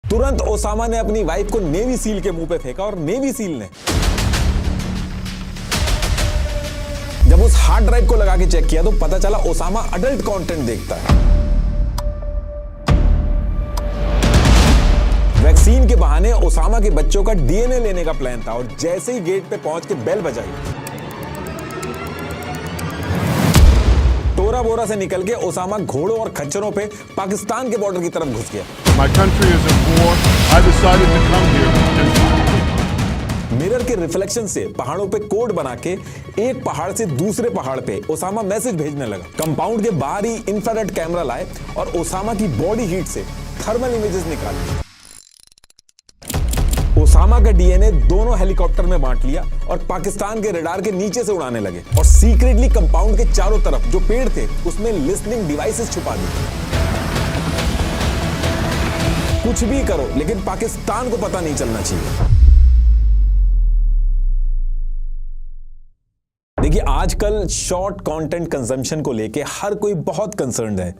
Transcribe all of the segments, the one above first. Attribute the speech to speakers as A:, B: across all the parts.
A: तुरंत ओसामा ने अपनी वाइफ को नेवी सील के मुंह पे फेंका और नेवी सील ने जब उस हार्ड ड्राइव को लगा के चेक किया तो पता चला ओसामा अडल्ट कंटेंट देखता है। वैक्सीन के बहाने ओसामा के बच्चों का डीएनए लेने का प्लान था और जैसे ही गेट पे पहुंच के बेल बजाई, टोरा बोरा से निकल के ओसामा घोड़ों और खच्चरों पे पाकिस्तान के बॉर्डर की तरफ घुस गया।
B: My country is at war. I decided to come here.
A: Mirror के रिफ्लेक्शन से पहाड़ों पे कोड बना के एक पहाड़ से दूसरे पहाड़ पे ओसामा मैसेज भेजने लगा। कंपाउंड के बाहर ही इंफ्रारेड कैमरा लाए और ओसामा की बॉडी हीट से थर्मल इमेजेस निकाले। ओसामा का डीएनए दोनों हेलीकॉप्टर में बांट लिया और पाकिस्तान के रडार के नीचे से उड़ाने लगे और सीक्रेटली कंपाउंड के चारों तरफ जो पेड़ थे उसमें लिसनिंग डिवाइसेस छुपा दी। कुछ भी करो लेकिन पाकिस्तान को पता नहीं चलना चाहिए। देखिए, आजकल शॉर्ट कंटेंट कंजम्पशन को लेके हर कोई बहुत कंसर्न्ड है।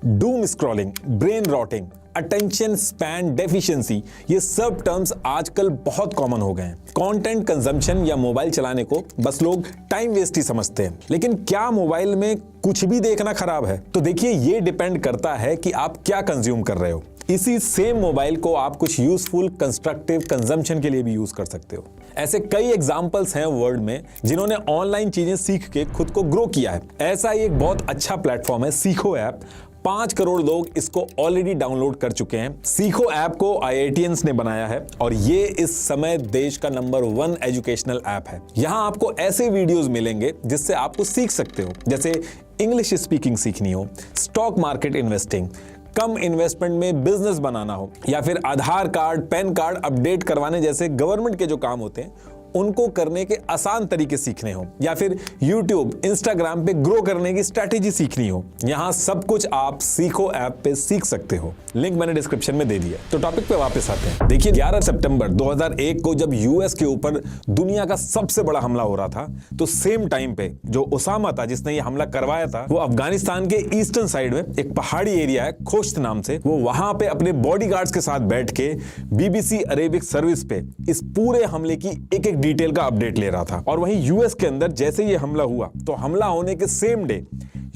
A: Doom scrolling, brain rotting, attention span deficiency, ये सब टर्म्स आजकल बहुत कॉमन हो गए हैं। कंटेंट कंजम्पशन या मोबाइल चलाने को बस लोग टाइम वेस्ट ही समझते हैं, लेकिन क्या मोबाइल में कुछ भी देखना खराब है? तो देखिए, ये डिपेंड करता है कि आप क्या कंज्यूम कर रहे हो। इसी सेम मोबाइल को आप कुछ यूजफुल कंस्ट्रक्टिव कंजम्पशन के लिए भी यूज कर सकते हो। ऐसे कई एग्जांपल्स हैं वर्ल्ड में जिन्होंने ऑनलाइन चीजें सीख के खुद को ग्रो किया है। ऐसा ही एक बहुत अच्छा प्लेटफॉर्म है सीखो ऐप। 5 करोड़ लोग इसको ऑलरेडी डाउनलोड कर चुके हैं। सीखो ऐप को IITians ने बनाया है और ये इस समय देश का नंबर 1 एजुकेशनल ऐप है। यहाँ आपको ऐसे वीडियोस मिलेंगे जिससे आपको सीख सकते हो, जैसे इंग्लिश स्पीकिंग सीखनी हो, स्टॉक मार्केट इन्वेस्टिंग, कम इन्वेस्टमेंट में बिजनेस बनाना हो, या फिर आधार कार्ड, पैन कार्ड अपडेट करवाने जैसे गवर्नमेंट के जो काम होते हैं उनको करने के आसान तरीके सीखने हो, या फिर YouTube, Instagram पे ग्रो करने की स्ट्रैटेजी सीखनी हो। यहाँ सब कुछ आप सीखो ऐप पे सीख सकते हो। लिंक मैंने डिस्क्रिप्शन में दे दिया। तो टॉपिक पे वापस आते हैं। देखिए, 11 सितंबर 2001 को जब यूएस के ऊपर दुनिया का सबसे बड़ा हमला हो रहा था, तो सेम टाइम पे जो ओसामा था जिसने ये हमला करवाया था, वो अफगानिस्तान के ईस्टर्न साइड में एक पहाड़ी एरिया है खोश्त नाम से, वो वहां पे अपने बॉडीगार्ड्स के साथ बैठ के BBC अरेबिक सर्विस पे इस पूरे हमले की एक डिटेल का अपडेट ले रहा था। और वहीं यूएस के अंदर जैसे ये हमला हुआ तो हमला होने के same day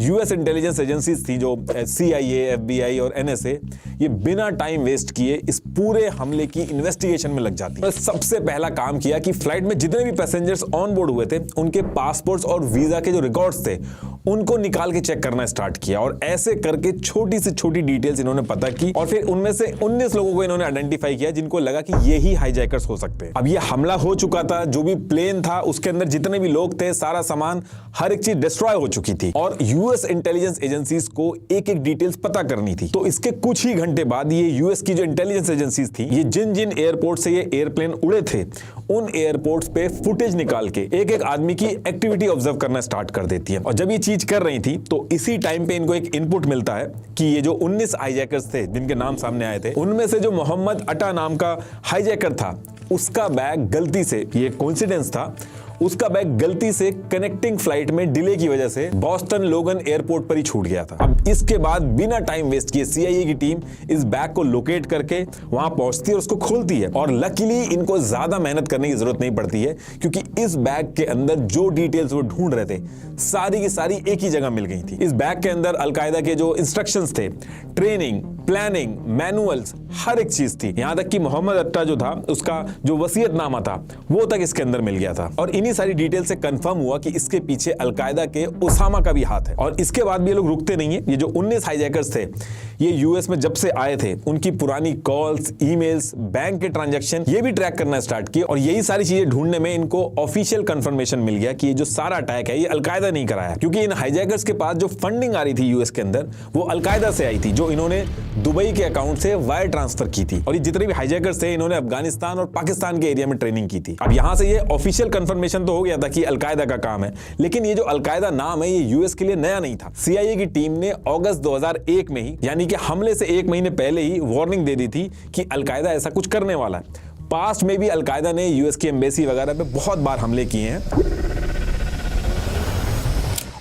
A: US intelligence agencies थी जो CIA, FBI और NSA, ये बिना टाइम वेस्ट किए इस पूरे हमले की इन्वेस्टिगेशन में लग जाती है। सबसे पहला काम किया कि फ्लाइट में जितने भी पैसेंजर्स ऑन बोर्ड हुए थे उनके पासपोर्ट्स और वीजा के जो रिकॉर्ड्स थे उनको निकाल के चेक करना स्टार्ट किया और ऐसे करके छोटी से छोटी डिटेल्स इन्होंने पता की और फिर उनमें से 19 लोगों को इन्होंने आइडेंटिफाई किया जिनको लगा कि ये ही हाईजैकर्स हो सकते हैं। अब ये हमला हो चुका था, जो भी प्लेन था उसके अंदर जितने भी लोग थे, सारा सामान, हर एक चीज डिस्ट्रॉय हो चुकी थी और यूएस इंटेलिजेंस एजेंसीज को एक एक डिटेल्स पता करनी थी। तो इसके कुछ ही घंटे बाद ये यूएस की जो इंटेलिजेंस एजेंसीज थी, ये जिन जिन एयरपोर्ट से ये एयरप्लेन उड़े थे उन एयरपोर्ट्स पे फुटेज निकाल के एक एक आदमी की एक्टिविटी ऑब्जर्व करना स्टार्ट कर देती है। और जब ये चीज कर रही थी तो इसी टाइम पे इनको एक इनपुट मिलता है कि ये जो 19 हाईजैकर्स थे जिनके नाम सामने आए थे, उनमें से जो मोहम्मद अटा नाम का हाईजैकर था उसका बैग गलती से, ये कोइंसिडेंस था, उसका बैग गलती से कनेक्टिंग फ्लाइट में डिले की वजह से बॉस्टन लोगन एयरपोर्ट पर ही छूट गया था। अब इसके बाद बिना टाइम वेस्ट किए CIA की टीम इस बैग को लोकेट करके वहां पहुंचती है और उसको खोलती है और लकीली इनको ज्यादा मेहनत करने की जरूरत नहीं पड़ती है क्योंकि इस बैग के अंदर जो डिटेल्स वो ढूंढ रहे थे सारी की सारी एक ही जगह मिल गई थी। इस बैग के अंदर अलकायदा के जो इंस्ट्रक्शंस थे, ट्रेनिंग, प्लानिंग, मैनुअल्स, हर एक चीज थी। यहां तक कि मोहम्मद अट्टा जो था उसका जो वसीयतनामा था वो तक इसके अंदर मिल गया था और इन्हीं सारी डिटेल से कंफर्म हुआ कि इसके पीछे अलकायदा के ओसामा का भी हाथ है। और इसके बाद भी ये लोग रुकते नहीं है। ये जो 19 हाईजैकर्स थे ये यूएस में जब से आए थे उनकी पुरानी कॉल्स, ईमेल्स, बैंक के ट्रांजैक्शन ये भी ट्रैक करना स्टार्ट किए और यही सारी चीजें ढूंढने में इनको ऑफिशियल कंफर्मेशन मिल गया कि ये जो सारा अटैक है ये अलकायदा नहीं कराया, क्योंकि इन हाईजैकर्स के पास जो फंडिंग आ रही थी यूएस के अंदर वो अलकायदा से आई थी, जो इन्होंने दुबई के अकाउंट से वायर ट्रांसफर की थी। और ये जितने भी हाईजैकर्स थे इन्होंने अफगानिस्तान और पाकिस्तान के एरिया में ट्रेनिंग की थी। अब यहां से ये ऑफिशियल कंफर्मेशन तो हो गया था कि अलकायदा का काम है, लेकिन ये जो अलकायदा नाम है ये यूएस के लिए नया नहीं था। CIA की टीम ने अगस्त 2001 में ही, यानी कि हमले से 1 महीने पहले ही वार्निंग दे दी थी कि अलकायदा ऐसा कुछ करने वाला है। पास्ट में भी अलकायदा ने यूएस की एम्बेसी वगैरह पे बहुत बार हमले किए हैं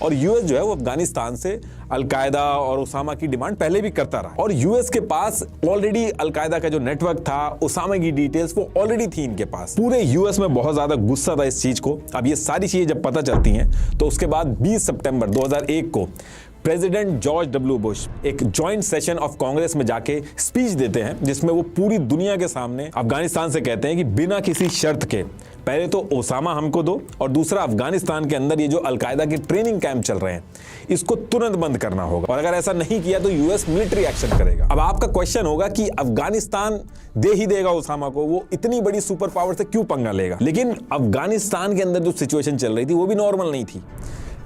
A: और यूएस जो है वो अफगानिस्तान से अलकायदा और उसामा की डिमांड पहले भी करता रहा और यूएस के पास ऑलरेडी अलकायदा का जो नेटवर्क था, उसामा की डिटेल्स वो ऑलरेडी थी इनके पास। पूरे यूएस में बहुत ज्यादा गुस्सा था इस चीज को। अब ये सारी चीजें जब पता चलती हैं तो उसके बाद 20 सितंबर 2001 को प्रेसिडेंट जॉर्ज डब्ल्यू बुश एक जॉइंट सेशन ऑफ कांग्रेस में जाके स्पीच देते हैं, जिसमें वो पूरी दुनिया के सामने अफगानिस्तान से कहते हैं कि बिना किसी शर्त के पहले तो ओसामा हमको दो और दूसरा अफगानिस्तान के अंदर ये जो अलकायदा के ट्रेनिंग कैंप चल रहे हैं इसको तुरंत बंद करना होगा और अगर ऐसा नहीं किया तो यूएस मिलिट्री एक्शन करेगा। अब आपका क्वेश्चन होगा कि अफगानिस्तान दे ही देगा ओसामा को, वो इतनी बड़ी सुपर पावर से क्यों पंगा लेगा? लेकिन अफगानिस्तान के अंदर जो सिचुएशन चल रही थी वो भी नॉर्मल नहीं थी।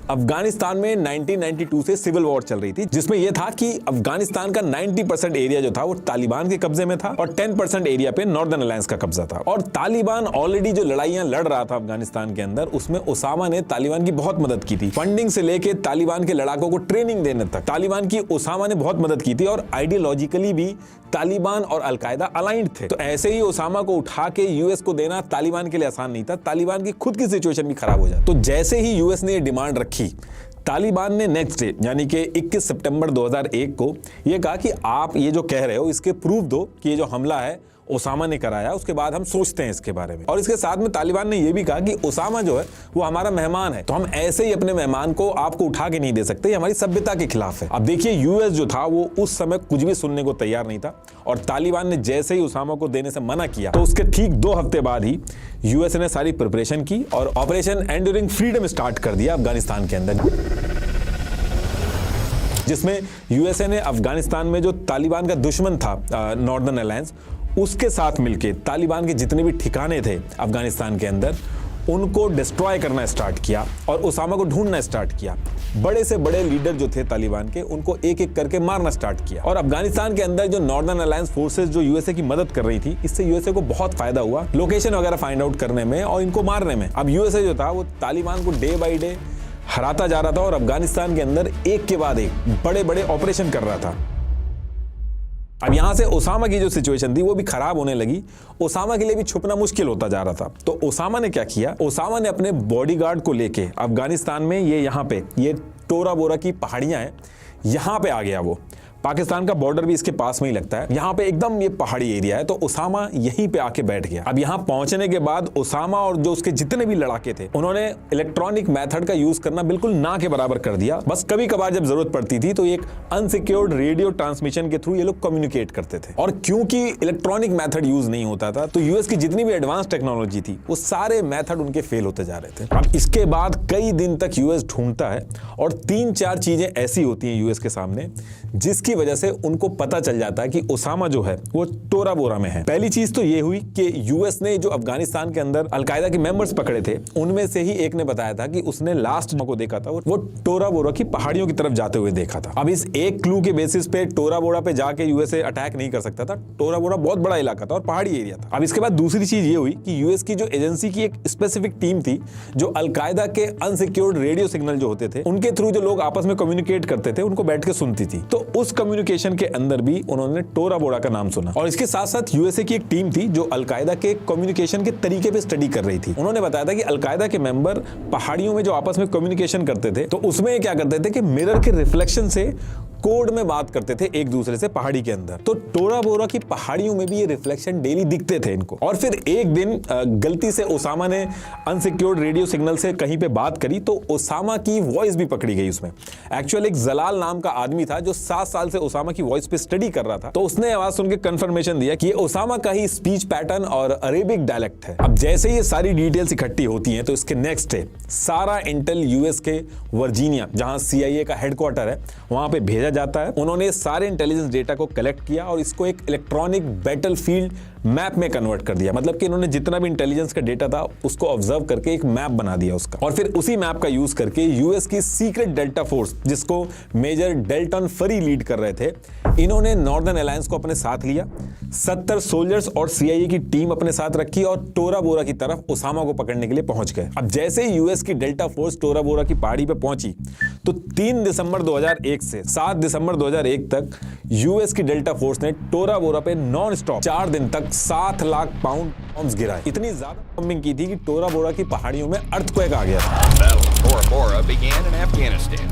A: अफगानिस्तान में 1992 से सिविल वॉर चल रही थी, जिसमें यह था कि अफगानिस्तान का 90% एरिया जो था वो तालिबान के कब्जे में था और 10% एरिया पे नॉर्दर्न अलायंस का कब्जा था। और तालिबान ऑलरेडी जो लड़ाइयां लड़ रहा था अफगानिस्तान के अंदर, उसमें ओसामा ने तालिबान की बहुत मदद की थी। फंडिंग से लेके तालिबान के लड़ाकों को ट्रेनिंग देने तक तालिबान की ओसामा ने बहुत मदद की थी और आइडियोलॉजिकली भी तालिबान और अलकायदा अलाइंड थे। तो ऐसे ही ओसामा को उठा के यूएस को देना तालिबान के लिए आसान नहीं था। तालिबान की खुद की सिचुएशन भी खराब हो जाती। तो जैसे ही यूएस ने डिमांड रखी, तालिबान ने नेक्स्ट डे यानी कि 21 सितंबर 2001 को ये कहा कि आप ये जो कह रहे हो इसके प्रूफ दो कि ये जो हमला है ओसामा ने कराया, उसके बाद हम सोचते हैं इसके बारे में। और इसके साथ में तालिबान ने ये भी कहा कि ओसामा जो है वो हमारा मेहमान है, तो हम ऐसे ही अपने मेहमान को आपको उठा के नहीं दे सकते, ये हमारी सभ्यता के खिलाफ है। अब देखिए यूएस जो था वो उस समय कुछ भी सुनने को तैयार नहीं था और तालिबान ने जैसे ही ओसामा को देने से मना किया तो उसके ठीक 2 हफ्ते बाद ही यूएस ने सारी प्रिपरेशन की और ऑपरेशन एंड्यूरिंग फ्रीडम स्टार्ट कर दिया अफगानिस्तान के अंदर, जिसमें यूएसए ने अफगानिस्तान में जो तालिबान का दुश्मन था नॉर्दर्न अलायंस, उसके साथ मिलके तालिबान के जितने भी ठिकाने थे अफगानिस्तान के अंदर उनको डिस्ट्रॉय करना स्टार्ट किया और ओसामा को ढूंढना स्टार्ट किया। बड़े से बड़े लीडर जो थे तालिबान के उनको एक एक करके मारना स्टार्ट किया और अफगानिस्तान के अंदर जो नॉर्दर्न अलायंस फोर्सेस जो यूएसए की मदद कर रही थी, इससे यूएसए को बहुत फायदा हुआ लोकेशन वगैरह फाइंड आउट करने में और इनको मारने में। अब यूएसए जो था वो तालिबान को डे बाई डे हराता जा रहा था और अफगानिस्तान के अंदर एक के बाद एक बड़े बड़े ऑपरेशन कर रहा था। अब यहां से ओसामा की जो सिचुएशन थी वो भी खराब होने लगी। ओसामा के लिए भी छुपना मुश्किल होता जा रहा था। तो ओसामा ने क्या किया, ओसामा ने अपने बॉडीगार्ड को लेके अफगानिस्तान में ये यहाँ पे ये टोरा बोरा की पहाड़ियां हैं, यहां पे आ गया। वो पाकिस्तान का बॉर्डर भी इसके पास में ही लगता है, यहाँ पे एकदम ये पहाड़ी एरिया है। तो ओसामा यहीं पे आके बैठ गया। अब यहाँ पहुंचने के बाद ओसामा और जो उसके जितने भी लड़ाके थे उन्होंने इलेक्ट्रॉनिक मेथड का यूज करना बिल्कुल ना के बराबर कर दिया। बस कभी कभार जब जरूरत पड़ती थी तो एक अनसिक्योर्ड रेडियो ट्रांसमिशन के थ्रू ये लोग कम्युनिकेट करते थे। और क्योंकि इलेक्ट्रॉनिक मेथड यूज नहीं होता था तो यूएस की जितनी भी एडवांस टेक्नोलॉजी थी वो सारे मेथड उनके फेल होते जा रहे थे। अब इसके बाद कई दिन तक यूएस ढूंढता है और 3-4 चीजें ऐसी होती हैं यूएस के सामने जिसकी वजह से उनको पता चल जाता है कि ओसामा जो है वो टोरा बोरा में है। पहली चीज तो ये हुई कि यूएस ने जो अफगानिस्तान के अंदर अलकायदा के मेंबर्स पकड़े थे उनमें से ही एक ने बताया था कि उसने लास्ट को देखा था वो टोरा बोरा की पहाड़ियों की तरफ जाते हुए देखा था। अब इस एक क्लू के बेसिस पे टोरा बोरा पे जाके यूएसए अटैक नहीं कर सकता था। टोरा बोरा बहुत बड़ा इलाका था और पहाड़ी एरिया था। अब इसके बाद दूसरी चीज ये हुई कि यूएस की जो एजेंसी की एक स्पेसिफिक टीम थी जो अलकायदा के अनसिक्योर्ड रेडियो सिग्नल जो होते थे उनके थ्रू जो लोग आपस में कम्युनिकेट करते थे उनको बैठ के सुनती थी। तो उस कम्युनिकेशन के अंदर भी उन्होंने टोरा बोरा का नाम सुना। और इसके साथ साथ यूएसए की एक टीम थी जो अलकायदा के कम्युनिकेशन के तरीके पे स्टडी कर रही थी। उन्होंने बताया था कि अलकायदा के मेंबर पहाड़ियों में जो आपस में कम्युनिकेशन करते थे तो उसमें क्या करते थे कि मिरर के रिफ्लेक्शन से कोड में बात करते थे एक दूसरे से पहाड़ी के अंदर। तो टोरा बोरा की पहाड़ियों में भी ये रिफ्लेक्शन डेली दिखते थे इनको। और फिर एक दिन गलती से ओसामा ने अनसिक्योर्ड रेडियो सिग्नल से कहीं पे बात करी तो ओसामा की वॉइस भी पकड़ी गई उसमें। एक्चुअल एक जलाल नाम का आदमी था जो 7 साल से ओसामा की वॉइस पे स्टडी कर रहा था। तो उसने आवाज सुन के कंफर्मेशन दिया कि ये ओसामा का ही स्पीच पैटर्न और अरेबिक डायलेक्ट है। अब जैसे ये सारी डिटेल्स इकट्ठी होती हैं तो इसके नेक्स्ट डे सारा इंटेल यूएस के वर्जीनिया जहां सीआईए का हेडक्वार्टर है वहां पे भेजा जाता है। उन्होंने सारे इंटेलिजेंस डेटा को कलेक्ट किया और इसको एक इलेक्ट्रॉनिक बैटलफील्ड मैप में कन्वर्ट कर दिया। मतलब कि इन्होंने जितना भी इंटेलिजेंस का डेटा था उसको ऑब्जर्व करके एक मैप बना दिया उसका। और फिर उसी मैप का यूज करके यूएस की सीक्रेट डेल्टा फोर्स जिसको मेजर डेल्टन फरी लीड कर रहे थे, इन्होंने नॉर्दर्न अलायंस को अपने साथ लिया। 70 सोल्जर्स और सीआईए की टीम अपने साथ रखी और टोरा बोरा की तरफ ओसामा को पकड़ने के लिए पहुंच गए। अब जैसे ही यूएस की डेल्टा फोर्स टोरा बोरा की पहाड़ी पे पहुंची तो 3 दिसंबर 2001 से 7 दिसंबर 2001 तक यूएस की डेल्टा फोर्स ने टोरा बोरा पे नॉन स्टॉप 4 दिन तक 7 लाख पाउंड बॉम्ब्स गिराए। इतनी ज्यादा बॉम्बिंग की थी कि टोरा बोरा की पहाड़ियों में अर्थक्वेक आ गया था।
C: Bora began in Afghanistan.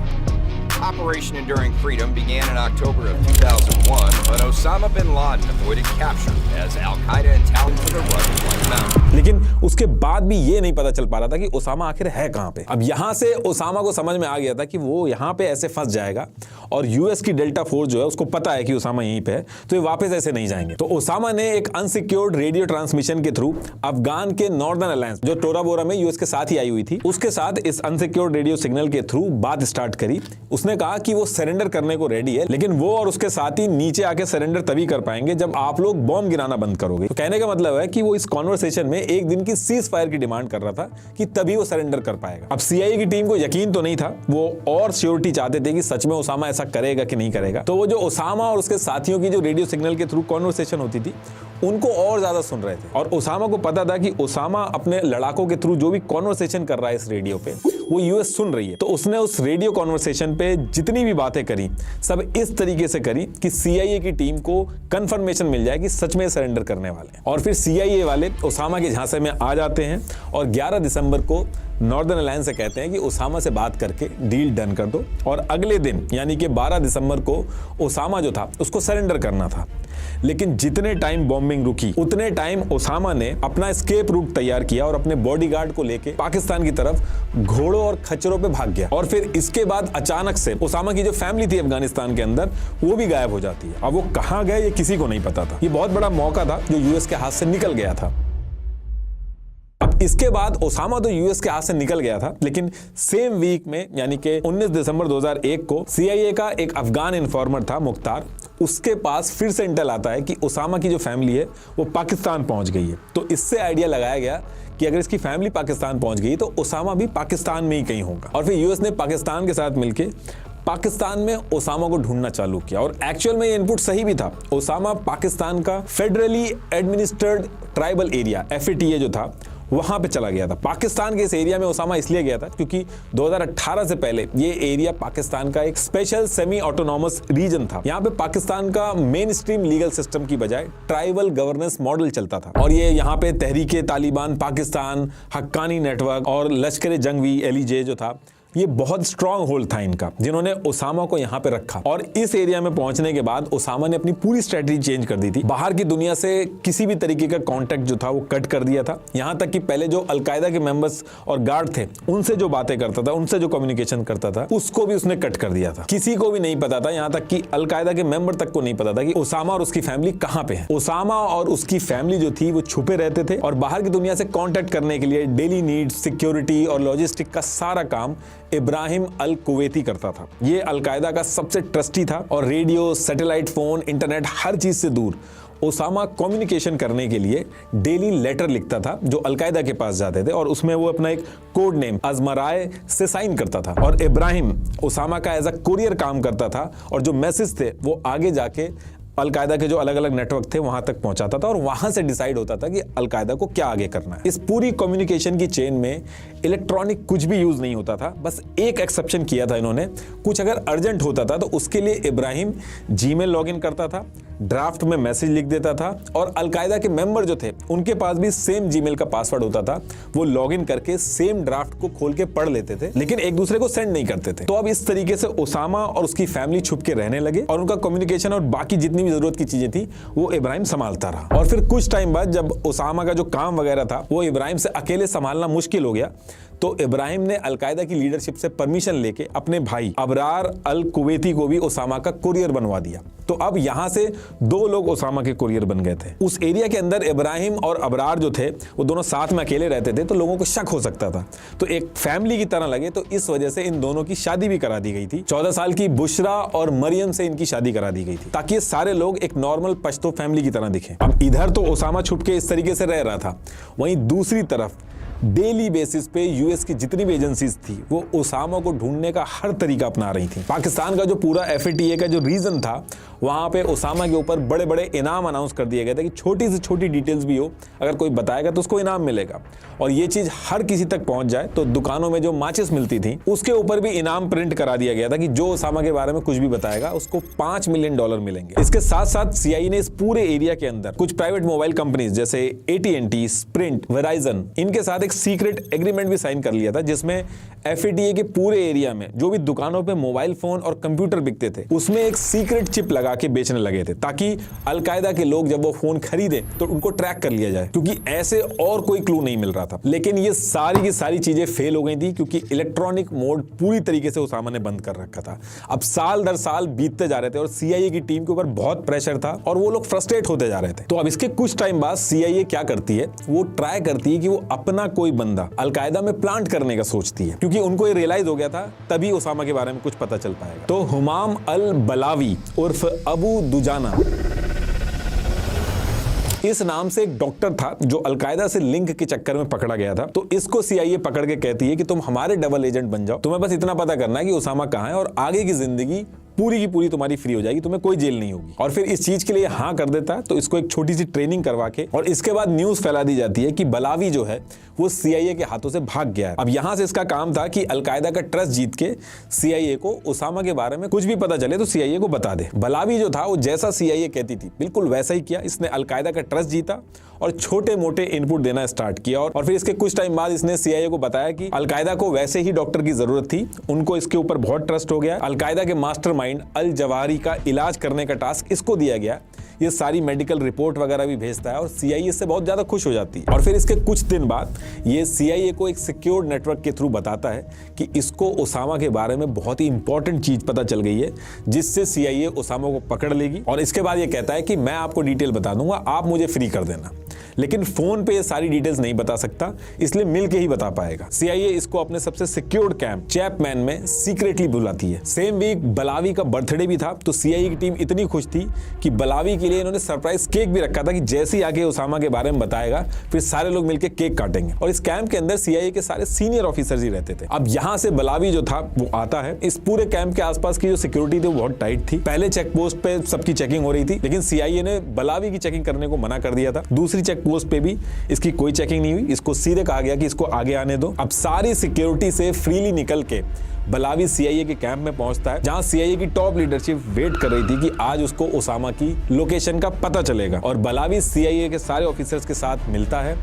C: Operation Enduring Freedom began in October of 2001, but Osama bin Laden avoided capture as Al-Qaeda and Taliban for the Russian White Mountain.
A: लेकिन उसके बाद भी ये नहीं पता चल पा रहा था कि ओसामा आखिर है कहां पे। अब यहां से ओसामा को समझ में आ गया था कि वो यहां पे ऐसे फंस जाएगा और यूएस की डेल्टा फोर्स जो है उसको पता है कि ओसामा यहीं पे है, तो ये वापस ऐसे नहीं जाएंगे। तो ओसामा ने एक अनसिक्योर्ड रेडियो ट्रांसमिशन के थ्रू अफगान के नॉर्दर्न अलायंस जो टोरा बोरा में यूएस के साथ ही आई हुई थी, उसके साथ इस अनसिक्योर्ड रेडियो सिग्नल के थ्रू बात स्टार्ट करी। उसने कहा कि वो सरेंडर करने को रेडी है, लेकिन वो और उसके साथी नीचे आके सरेंडर तभी कर पाएंगे जब आप लोग बॉम्ब गिराना बंद करोगे। तो कहने का मतलब है कि वो इस कॉन्वर्सेशन में एक दिन की सीज फायर की डिमांड कर रहा था कि तभी वो सरेंडर कर पाएगा। अब सीआईए की टीम को यकीन तो नहीं था, वो और श्योरिटी चाहते थे कि सच में ओसामा ऐसा करेगा कि नहीं करेगा। तो वो जो ओसामा और उसके साथियों की जो रेडियो सिग्नल के थ्रू कॉन्वर्सेशन होती थी उनको और ज्यादा सुन रहे थे, और ओसामा को पता था कि ओसामा अपने लड़ाकों के थ्रू जो भी कॉन्वर्सेशन कर रहा है इस रेडियो पे वो यूएस सुन रही है। तो उसने उस रेडियो कॉन्वर्सेशन पे जितनी भी बातें करी सब इस तरीके से करी कि सीआईए की टीम को कंफर्मेशन मिल जाए कि सच में सरेंडर करने वाले हैं। और फिर सीआईए वाले ओसामा के झांसे में आ जाते हैं और 11 दिसंबर को नॉर्दर्न अलायंस से कहते हैं कि ओसामा से बात करके डील डन कर दो, और अगले दिन यानी कि 12 दिसंबर को ओसामा जो था उसको सरेंडर करना था। लेकिन जितने टाइम बॉम्बिंग रुकी उतने टाइम ओसामा ने अपना एस्केप रूट तैयार किया और अपने बॉडीगार्ड को लेके पाकिस्तान की तरफ घोड़ों और खच्चरों पे भाग गया। और फिर इसके बाद अचानक से ओसामा की जो फैमिली थी अफगानिस्तान के अंदर वो भी गायब हो जाती है। अब वो कहां गए ये किसी को नहीं पता था। ये बहुत बड़ा मौका था जो यूएस के हाथ से निकल गया था। अब इसके बाद ओसामा तो यूएस के हाथ से निकल गया था, लेकिन सेम वीक में यानी कि 19 दिसंबर 2001 को सीआईए का एक अफगान इन्फॉर्मर था मुख्तार, उसके पास फिर से इंटेल आता है कि ओसामा की जो फैमिली है वो पाकिस्तान पहुंच गई है। तो इससे आइडिया लगाया गया कि अगर इसकी फैमिली पाकिस्तान पहुंच गई तो ओसामा भी पाकिस्तान में ही कहीं होगा। और फिर यूएस ने पाकिस्तान के साथ मिलकर पाकिस्तान में ओसामा को ढूंढना चालू किया, और एक्चुअल में ये इनपुट सही भी था। ओसामा पाकिस्तान का federally administered tribal area FATA जो था वहां पे चला गया था। पाकिस्तान के इस एरिया में ओसामा इसलिए गया था क्योंकि 2018 से पहले ये एरिया पाकिस्तान का एक स्पेशल सेमी ऑटोनॉमस रीजन था। यहाँ पे पाकिस्तान का मेन स्ट्रीम लीगल सिस्टम की बजाय ट्राइबल गवर्नेंस मॉडल चलता था, और ये यहाँ पे तहरीके तालिबान पाकिस्तान, हक्कानी नेटवर्क और लश्कर जंगवी LEJ जो था ये बहुत स्ट्रांग होल्ड था इनका, जिन्होंने ओसामा को यहाँ पे रखा। और इस एरिया में पहुंचने के बाद ओसामा ने अपनी पूरी स्ट्रेटजी चेंज कर दी थी। बाहर की दुनिया से किसी भी तरीके का कांटेक्ट जो था वो कट कर दिया था। यहाँ तक कि पहले जो अलकायदा के मेंबर्स और गार्ड थे उनसे जो बातें करता था, उनसे जो कम्युनिकेशन करता था, उसको भी उसने कट कर दिया था। किसी को भी नहीं पता था, यहाँ तक कि अलकायदा के मेंबर तक को नहीं पता था कि ओसामा और उसकी फैमिली कहाँ पे है। ओसामा और उसकी फैमिली जो थी वो छुपे रहते थे और बाहर की दुनिया से कॉन्टेक्ट करने के लिए डेली नीड्स, सिक्योरिटी और लॉजिस्टिक का सारा काम इब्राहिम अल कुवैती करता था। ये अलकायदा का सबसे ट्रस्टी था, और रेडियो, सैटेलाइट फोन, इंटरनेट हर चीज से दूर ओसामा कम्युनिकेशन करने के लिए डेली लेटर लिखता था जो अलकायदा के पास जाते थे, और उसमें वो अपना एक कोड नेम अजमराए से साइन करता था। और इब्राहिम ओसामा का एज अ कुरियर काम करता था, और जो मैसेज थे वो आगे जाके अलकायदा के जो अलग अलग नेटवर्क थे वहां तक पहुंचाता था, और वहां से डिसाइड होता था कि अलकायदा को क्या आगे करना है। इस पूरी कम्युनिकेशन की चेन में इलेक्ट्रॉनिक कुछ भी यूज नहीं होता था। बस एक एक्सेप्शन किया था इन्होंने, कुछ अगर अर्जेंट होता था तो उसके लिए इब्राहिम जीमेल लॉगिन करता था, ड्राफ्ट में मैसेज लिख देता था, और अलकायदा के मेंबर जो थे उनके पास भी सेम जीमेल का पासवर्ड होता था। वो लॉगिन करके सेम ड्राफ्ट को खोल के पढ़ लेते थे, लेकिन एक दूसरे को सेंड नहीं करते थे। तो अब इस तरीके से ओसामा और उसकी फैमिली छुप के रहने लगे, और उनका कम्युनिकेशन और बाकी जितनी भी जरूरत की चीजें थी वो इब्राहिम संभालता रहा। और फिर कुछ टाइम बाद जब ओसामा का जो काम वगैरह था वो इब्राहिम से अकेले संभालना मुश्किल हो गया, तो इब्राहिम ने अलकायदा की लीडरशिप से परमिशन लेके अपने भाई अबरार अल कुवैती को भी ओसामा का कुरियर बनवा दिया। तो अब यहां से 2 लोग ओसामा के कुरियर बन गए थे। उस एरिया के अंदर इब्राहिम और अबरार जो थे वो दोनों साथ में अकेले रहते थे, तो लोगों को शक हो सकता था, तो एक फैमिली की तरह लगे। तो इस वजह से इन दोनों की शादी भी करा दी गई थी। 14 साल की बुशरा और मरियम से इनकी शादी करा दी गई थी, ताकि ये सारे लोग एक नॉर्मल पश्तो फैमिली की तरह दिखे। अब इधर तो ओसामा छुप के इस तरीके से रह रहा था, वहीं दूसरी तरफ डेली बेसिस पे यूएस की जितनी भी एजेंसीज थी वो ओसामा को ढूंढने का हर तरीका अपना रही थी। पाकिस्तान का जो पूरा FATA का जो रीजन था वहां पे ओसामा के ऊपर बड़े बड़े इनाम अनाउंस कर दिए गए थे कि छोटी से छोटी डिटेल्स भी हो, अगर कोई बताएगा तो उसको इनाम मिलेगा। और ये चीज हर किसी तक पहुंच जाए, तो दुकानों में जो माचिस मिलती थी उसके ऊपर भी इनाम प्रिंट करा दिया गया था कि जो ओसामा के बारे में कुछ भी बताएगा उसको $5 मिलियन मिलेंगे। इसके साथ साथ CIA ने इस पूरे एरिया के अंदर कुछ प्राइवेट मोबाइल कंपनीज जैसे AT&T, स्प्रिंट, वेराइजन, इनके साथ एक सीक्रेट एग्रीमेंट भी साइन कर लिया था जिसमें FATA के पूरे एरिया में जो भी दुकानों पे मोबाइल फोन और कंप्यूटर बिकते थे उसमें एक सीक्रेट चिप लगा के बेचने लगे थे, ताकि अलकायदा के लोग जब वो फोन खरीदे तो उनको ट्रैक कर लिया जाए, क्योंकि ऐसे और कोई क्लू नहीं मिल रहा था। लेकिन ये सारी की सारी चीजें फेल हो गई थी, क्योंकि इलेक्ट्रॉनिक मोड पूरी तरीके से उसामा ने बंद कर रखा था। अब साल दर साल बीतते जा रहे थे और CIA की टीम के ऊपर बहुत प्रेशर था और वो लोग फ्रस्ट्रेट होते जा रहे थे। तो अब इसके कुछ टाइम बाद CIA क्या करती है, वो ट्राई करती है कि वो अपना कोई बंदा अलकायदा में प्लांट करने का सोचती है, क्योंकि उनको ये रियलाइज हो गया था तभी उसामा के बारे में कुछ पता चल पाएगा। तो हुमाम अल बलावी उर्फ अबू दुजाना, इस नाम से एक डॉक्टर था जो अलकायदा से लिंक के चक्कर में पकड़ा गया था। तो इसको CIA पकड़ के कहती है कि तुम हमारे डबल एजेंट बन जाओ, तुम्हें बस इतना पता करना है कि उसामा कहां है और आगे की जिंदगी पूरी की पूरी तुम्हारी फ्री हो जाएगी, तुम्हें कोई जेल नहीं होगी। और फिर इस चीज के लिए हाँ कर देता है। तो इसको एक छोटी सी ट्रेनिंग करवा के और इसके बाद न्यूज फैला दी जाती है कि बलावी जो है वो CIA के हाथों से भाग गया है। अब यहां से इसका काम था कि अलकायदा का ट्रस्ट जीत के CIA को उसामा के बारे में कुछ भी पता चले तो CIA को बता दे। बलावी जो था वो जैसा CIA कहती थी बिल्कुल वैसा ही किया। इसने अलकायदा का ट्रस्ट जीता और छोटे मोटे इनपुट देना स्टार्ट किया और फिर इसके कुछ टाइम बाद इसने CIA को बताया कि अलकायदा को वैसे ही डॉक्टर की जरूरत थी, उनको इसके ऊपर बहुत ट्रस्ट हो गया। अलकायदा के मास्टरमाइंड अल जवाहरी का इलाज करने का टास्क इसको दिया गया। ये सारी मेडिकल रिपोर्ट वगैरह भी भेजता है और CIA इससे बहुत ज्यादा खुश हो जाती है। और फिर इसके कुछ दिन बाद ये CIA को एक सिक्योर्ड नेटवर्क के थ्रू बताता है कि इसको उसामा के बारे में बहुत ही इंपॉर्टेंट चीज पता चल गई है, जिससे CIA उसामा को पकड़ लेगी। और इसके बाद ये कहता है कि मैं आपको डिटेल बता दूंगा, आप मुझे फ्री कर देना। लेकिन फोन पे ये सारी डिटेल्स नहीं बता सकता, इसलिए मिलके ही बता पाएगा। CIA इसको अपने सबसे सिक्योर्ड कैंप चैपमैन में सीक्रेटली बुलाती है। सेम वीक बलावी का बर्थडे भी था, तो CIA की टीम इतनी खुश थी कि बलावी के लिए इन्होंने सरप्राइज केक भी रखा था कि जैसे ही आके उसामा के बारे में बताएगा फिर सारे लोग मिलकर केक काटेंगे। और इस कैंप के अंदर CIA के सारे सीनियर ऑफिसर्स ही रहते थे। अब यहाँ से बलावी जो था वो आता है। इस पूरे कैंप के आसपास की जो सिक्योरिटी थी वो बहुत टाइट थी। पहले चेक पोस्ट पे सबकी चेकिंग हो रही थी, लेकिन CIA ने बलावी की चेकिंग करने को मना कर दिया था। दूसरी चेक पोस्ट पे भी इसकी कोई चेकिंग नहीं हुई, इसको सीधे कहा गया कि इसको आगे आने दो। अब सारी सिक्योरिटी से फ्रीली निकल के बलावी CIA के कैंप में पहुंचता है, जहां CIA की टॉप लीडरशिप वेट कर रही थी कि आज उसको उसामा की लोकेशन का पता चलेगा। और बलावी CIA के सारे ऑफिसर्स के साथ मिलता है,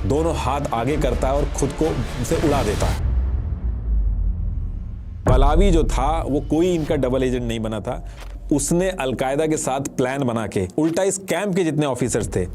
A: दोनों हाथ आगे करता है और खुद को उसे उड़ा देता है। बलावी जो था वो कोई इनका डबल एजेंट नहीं बना था, उसने अलकायदा के साथ प्लान बना के उल्टा इस कैंप के जितने ऑफिसर्स थे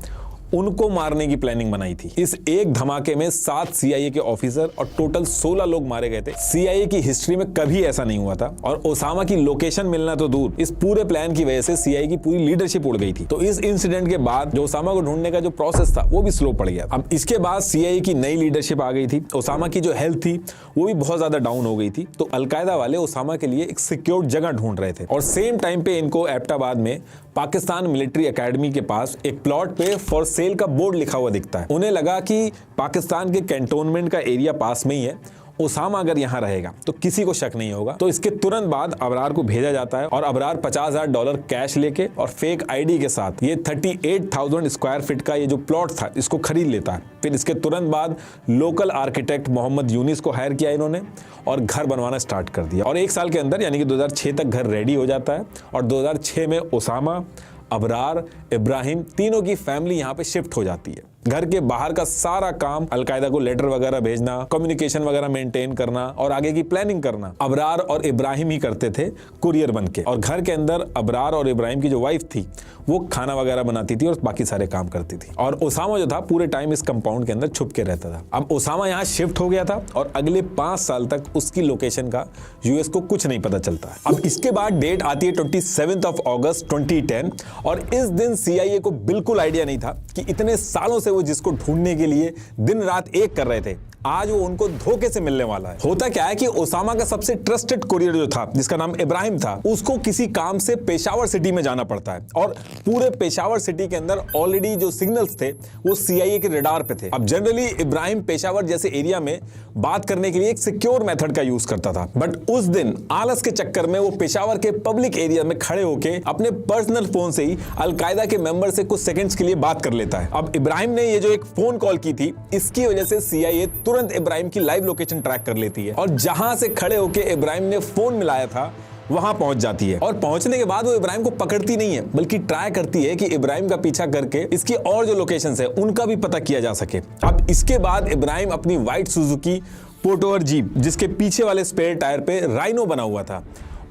A: उनको मारने की प्लानिंग बनाई थी। इस एक धमाके में 7 CIA के ऑफिसर और टोटल 16 लोग मारे गए थे। CIA की हिस्ट्री में कभी ऐसा नहीं हुआ था और उसामा की लोकेशन मिलना तो दूर, इस पूरे प्लान की वजह से CIA की पूरी लीडरशिप उड़ गई थी। तो इस इंसिडेंट के बाद जो उसामा को ढूंढने का जो प्रोसेस था वो भी स्लो पड़ गया। अब इसके बाद CIA की नई लीडरशिप आ गई थी। उसामा की जो हेल्थ थी वो भी बहुत ज्यादा डाउन हो गई थी। तो अलकायदा वाले उसामा के लिए एक सिक्योर्ड जगह ढूंढ रहे थे और सेम टाइम पे इनको एबटाबाद में पाकिस्तान मिलिट्री एकेडमी के पास एक प्लॉट पे फॉर सेल का बोर्ड लिखा हुआ दिखता है। उन्हें लगा कि पाकिस्तान के कैंटोनमेंट का एरिया पास में ही है, उसामा अगर यहाँ रहेगा तो किसी को शक नहीं होगा। तो इसके तुरंत बाद अबरार को भेजा जाता है और अबरार $50,000 कैश लेके और फेक ID के साथ ये 38,000 स्क्वायर फीट का ये जो प्लॉट था इसको खरीद लेता है। फिर इसके तुरंत बाद लोकल आर्किटेक्ट मोहम्मद यूनिस को हायर किया इन्होंने और घर बनवाना स्टार्ट कर दिया। और 1 साल के अंदर यानी कि 2006 तक घर रेडी हो जाता है और 2006 में उसामा, अबरार, इब्राहिम तीनों की फैमिली यहाँ पे शिफ्ट हो जाती है। घर के बाहर का सारा काम, अलकायदा को लेटर वगैरह भेजना, कम्युनिकेशन वगैरह मेंटेन करना और आगे की प्लानिंग करना अबरार और इब्राहिम ही करते थे कुरियर बनके। और घर के अंदर अबरार और इब्राहिम की जो वाइफ थी वो खाना वगैरह बनाती थी और बाकी सारे काम करती थी। और उसामा जो था पूरे टाइम इस कंपाउंड के अंदर छुप के रहता था। अब उसामा यहाँ शिफ्ट हो गया था और अगले 5 साल तक उसकी लोकेशन का US को कुछ नहीं पता चलता है। अब इसके बाद डेट आती है 27 अगस्त 2010 और इस दिन CIA को बिल्कुल आइडिया नहीं था कि इतने सालों से वो जिसको ढूंढने के लिए दिन रात एक कर रहे थे आज वो उनको धोखे से मिलने वाला है। होता क्या है कि उसामा का सबसे ट्रस्टेड कुरियर जो था जिसका नाम इब्राहिम था उसको किसी काम से पेशावर सिटी में जाना पड़ता है और पूरे पेशावर सिटी के अंदर ऑलरेडी जो सिग्नल्स थे वो CIA के रडार पे थे। अब जनरली इब्राहिम पेशावर जैसे एरिया में बात करने के लिए एक सिक्योर मेथड का यूज करता था, बट उस दिन आलस के चक्कर में वो पेशावर के पब्लिक एरिया में खड़े होके अपने पर्सनल फोन से ही अलकायदा के मेंबर से कुछ सेकंड्स के लिए बात कर लेता है। अब इब्राहिम ने ये जो एक फोन कॉल की थी इसकी वजह से CIA तुरंत इब्राहिम की लाइव लोकेशन ट्रैक कर लेती है और जहां से खड़े होके इब्राहिम ने फोन मिलाया था वहां पहुंच जाती है। और पहुंचने के बाद वो इब्राहिम को पकड़ती नहीं है, बल्कि ट्राई करती है कि इब्राहिम का पीछा करके इसकी और जो लोकेशंस है उनका भी पता किया जा सके। अब इसके बाद इब्राहिम अपनी व्हाइट सुजुकी पोटोवर जीप, जिसके पीछे वाले स्पेयर टायर पे राइनो बना हुआ था,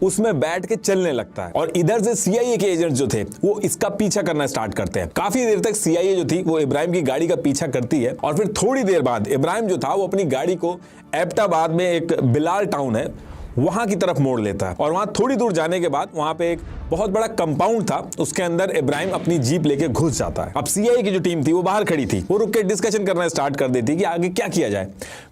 A: उसमें बैठ के चलने लगता है। और इधर से सीआईए के एजेंट जो थे वो इसका पीछा करना स्टार्ट करते हैं। काफी देर तक सीआईए जो थी वो इब्राहिम की गाड़ी का पीछा करती है, और फिर थोड़ी देर बाद इब्राहिम जो था वो अपनी गाड़ी को एबटाबाद में एक बिलाल टाउन है वहां की तरफ मोड़ लेता है। और वहां थोड़ी दूर जाने के बाद वहां पे एक बहुत बड़ा कंपाउंड था, उसके अंदर इब्राहिम अपनी जीप लेके घुस जाता है। अब सीआईए की जो टीम थी वो बाहर खड़ी थी, वो रुक के डिस्कशन करना स्टार्ट कर देती कि आगे क्या किया जाए।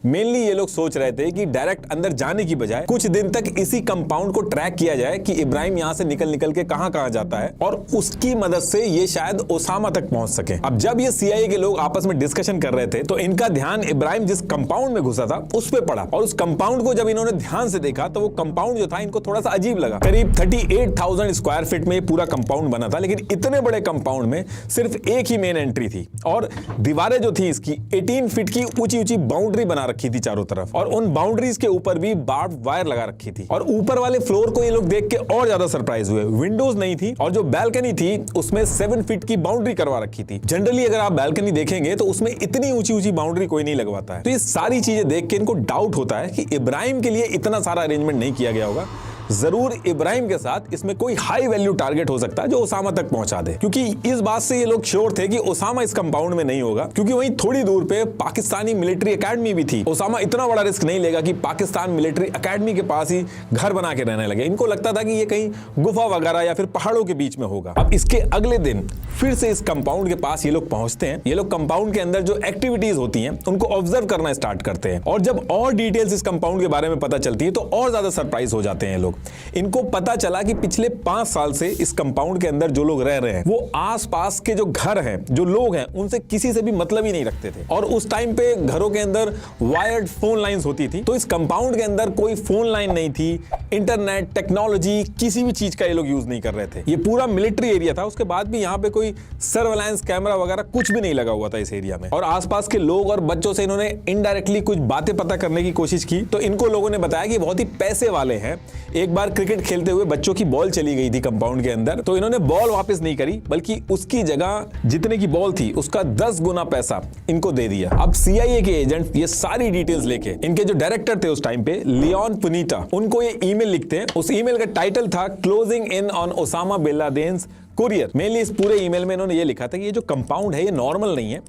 A: मेनली ये लोग सोच रहे थे कि डायरेक्ट अंदर जाने की बजाय कुछ दिन तक इसी कंपाउंड को ट्रैक किया जाए कि इब्राहिम यहां से निकल के कहां जाता है, और उसकी मदद से ये शायद ओसामा तक पहुंच सके। अब जब ये सीआईए के लोग आपस में डिस्कशन कर रहे थे तो इनका ध्यान इब्राहिम जिस कंपाउंड में घुसा था उस पर पड़ा, और उस कंपाउंड को जब इन्होंने ध्यान से देखा तो वो कंपाउंड जो था इनको थोड़ा सा अजीब लगा। करीब 38,000 स्क्वायर फीट में ये पूरा कंपाउंड बना था, लेकिन इतने बड़े कंपाउंड में सिर्फ एक ही मेन एंट्री थी, और दीवारें जो थी इसकी 18 फीट की ऊंची बाउंड्री बना रखी थी चारों तरफ, और उन बाउंड्रीज के ऊपर भी बार्ब वायर लगा रखी थी। और ऊपर वाले फ्लोर को ये लोग देख के और ज्यादा सरप्राइज हुए। विंडोज नहीं थी, और जो बैल्कनी थी उसमें 7 फीट की बाउंड्री करवा रखी थी। जनरली अगर आप बैल्कनी देखेंगे तो उसमें इतनी ऊंची बाउंड्री कोई नहीं लगवाता है। तो ये सारी चीजें देख के इनको डाउट होता है कि इब्राहिम के लिए इतना सारा अरेंजमेंट नहीं किया गया होगा। जरूर इब्राहिम के साथ इसमें कोई हाई वैल्यू टारगेट हो सकता है जो ओसामा तक पहुंचा दे, क्योंकि इस बात से ये लोग श्योर थे कि ओसामा इस कंपाउंड में नहीं होगा, क्योंकि वहीं थोड़ी दूर पे पाकिस्तानी मिलिट्री एकेडमी भी थी। ओसामा इतना बड़ा रिस्क नहीं लेगा कि पाकिस्तान मिलिट्री एकेडमी के पास ही घर बना के रहने लगे। इनको लगता था कि ये कहीं गुफा वगैरह या फिर पहाड़ों के बीच में होगा। अब इसके अगले दिन फिर से इस कंपाउंड के पास ये लोग पहुंचते हैं। ये लोग कंपाउंड के अंदर जो एक्टिविटीज होती हैं उनको ऑब्जर्व करना स्टार्ट करते हैं, और जब और डिटेल्स इस कंपाउंड के बारे में पता चलती है तो और ज्यादा सरप्राइज हो जाते हैं लोग। इनको पता चला कि पिछले 5 साल से इस कंपाउंड के अंदर जो लोग रह रहे हैं वो आसपास के जो घर हैं, जो लोग हैं, उनसे किसी से भी मतलब ही नहीं रखते थे। और उस टाइम पे घरों के अंदर वायर्ड फोन लाइंस होती थी, तो इस कंपाउंड के अंदर कोई फोन लाइन नहीं थी, इंटरनेट टेक्नोलॉजी किसी भी चीज का ये लोग यूज नहीं कर रहे थे। ये पूरा मिलिट्री एरिया था, उसके बाद भी यहाँ पे कोई सर्वेलांस कैमरा वगैरह कुछ भी नहीं लगा हुआ था इस एरिया में। और आसपास के लोग और बच्चों से इन्होंने इनडायरेक्टली कुछ बातें पता करने की कोशिश की, तो इनको लोगों ने बताया कि बहुत ही पैसे वाले हैं। एक बार क्रिकेट खेलते हुए बच्चों की बॉल चली गई थी कंपाउंड के अंदर, तो इन्होंने बॉल वापस नहीं करी, बल्कि उसकी जगह जितने की बॉल थी उसका 10 गुना पैसा इनको दे दिया। अब सीआईए के एजेंट ये सारी डिटेल्स लेके इनके जो डायरेक्टर थे उस टाइम पे, लियोन पुनीटा, उनको ये ईमेल लिखते हैं। उस ईमेल का टाइटल था closing in on Osama bin Laden's courier. Mainly इस पूरे ईमेल में इन्होंने ये लिखा था कि ये जो कंपाउंड है ये नॉर्मल नहीं है,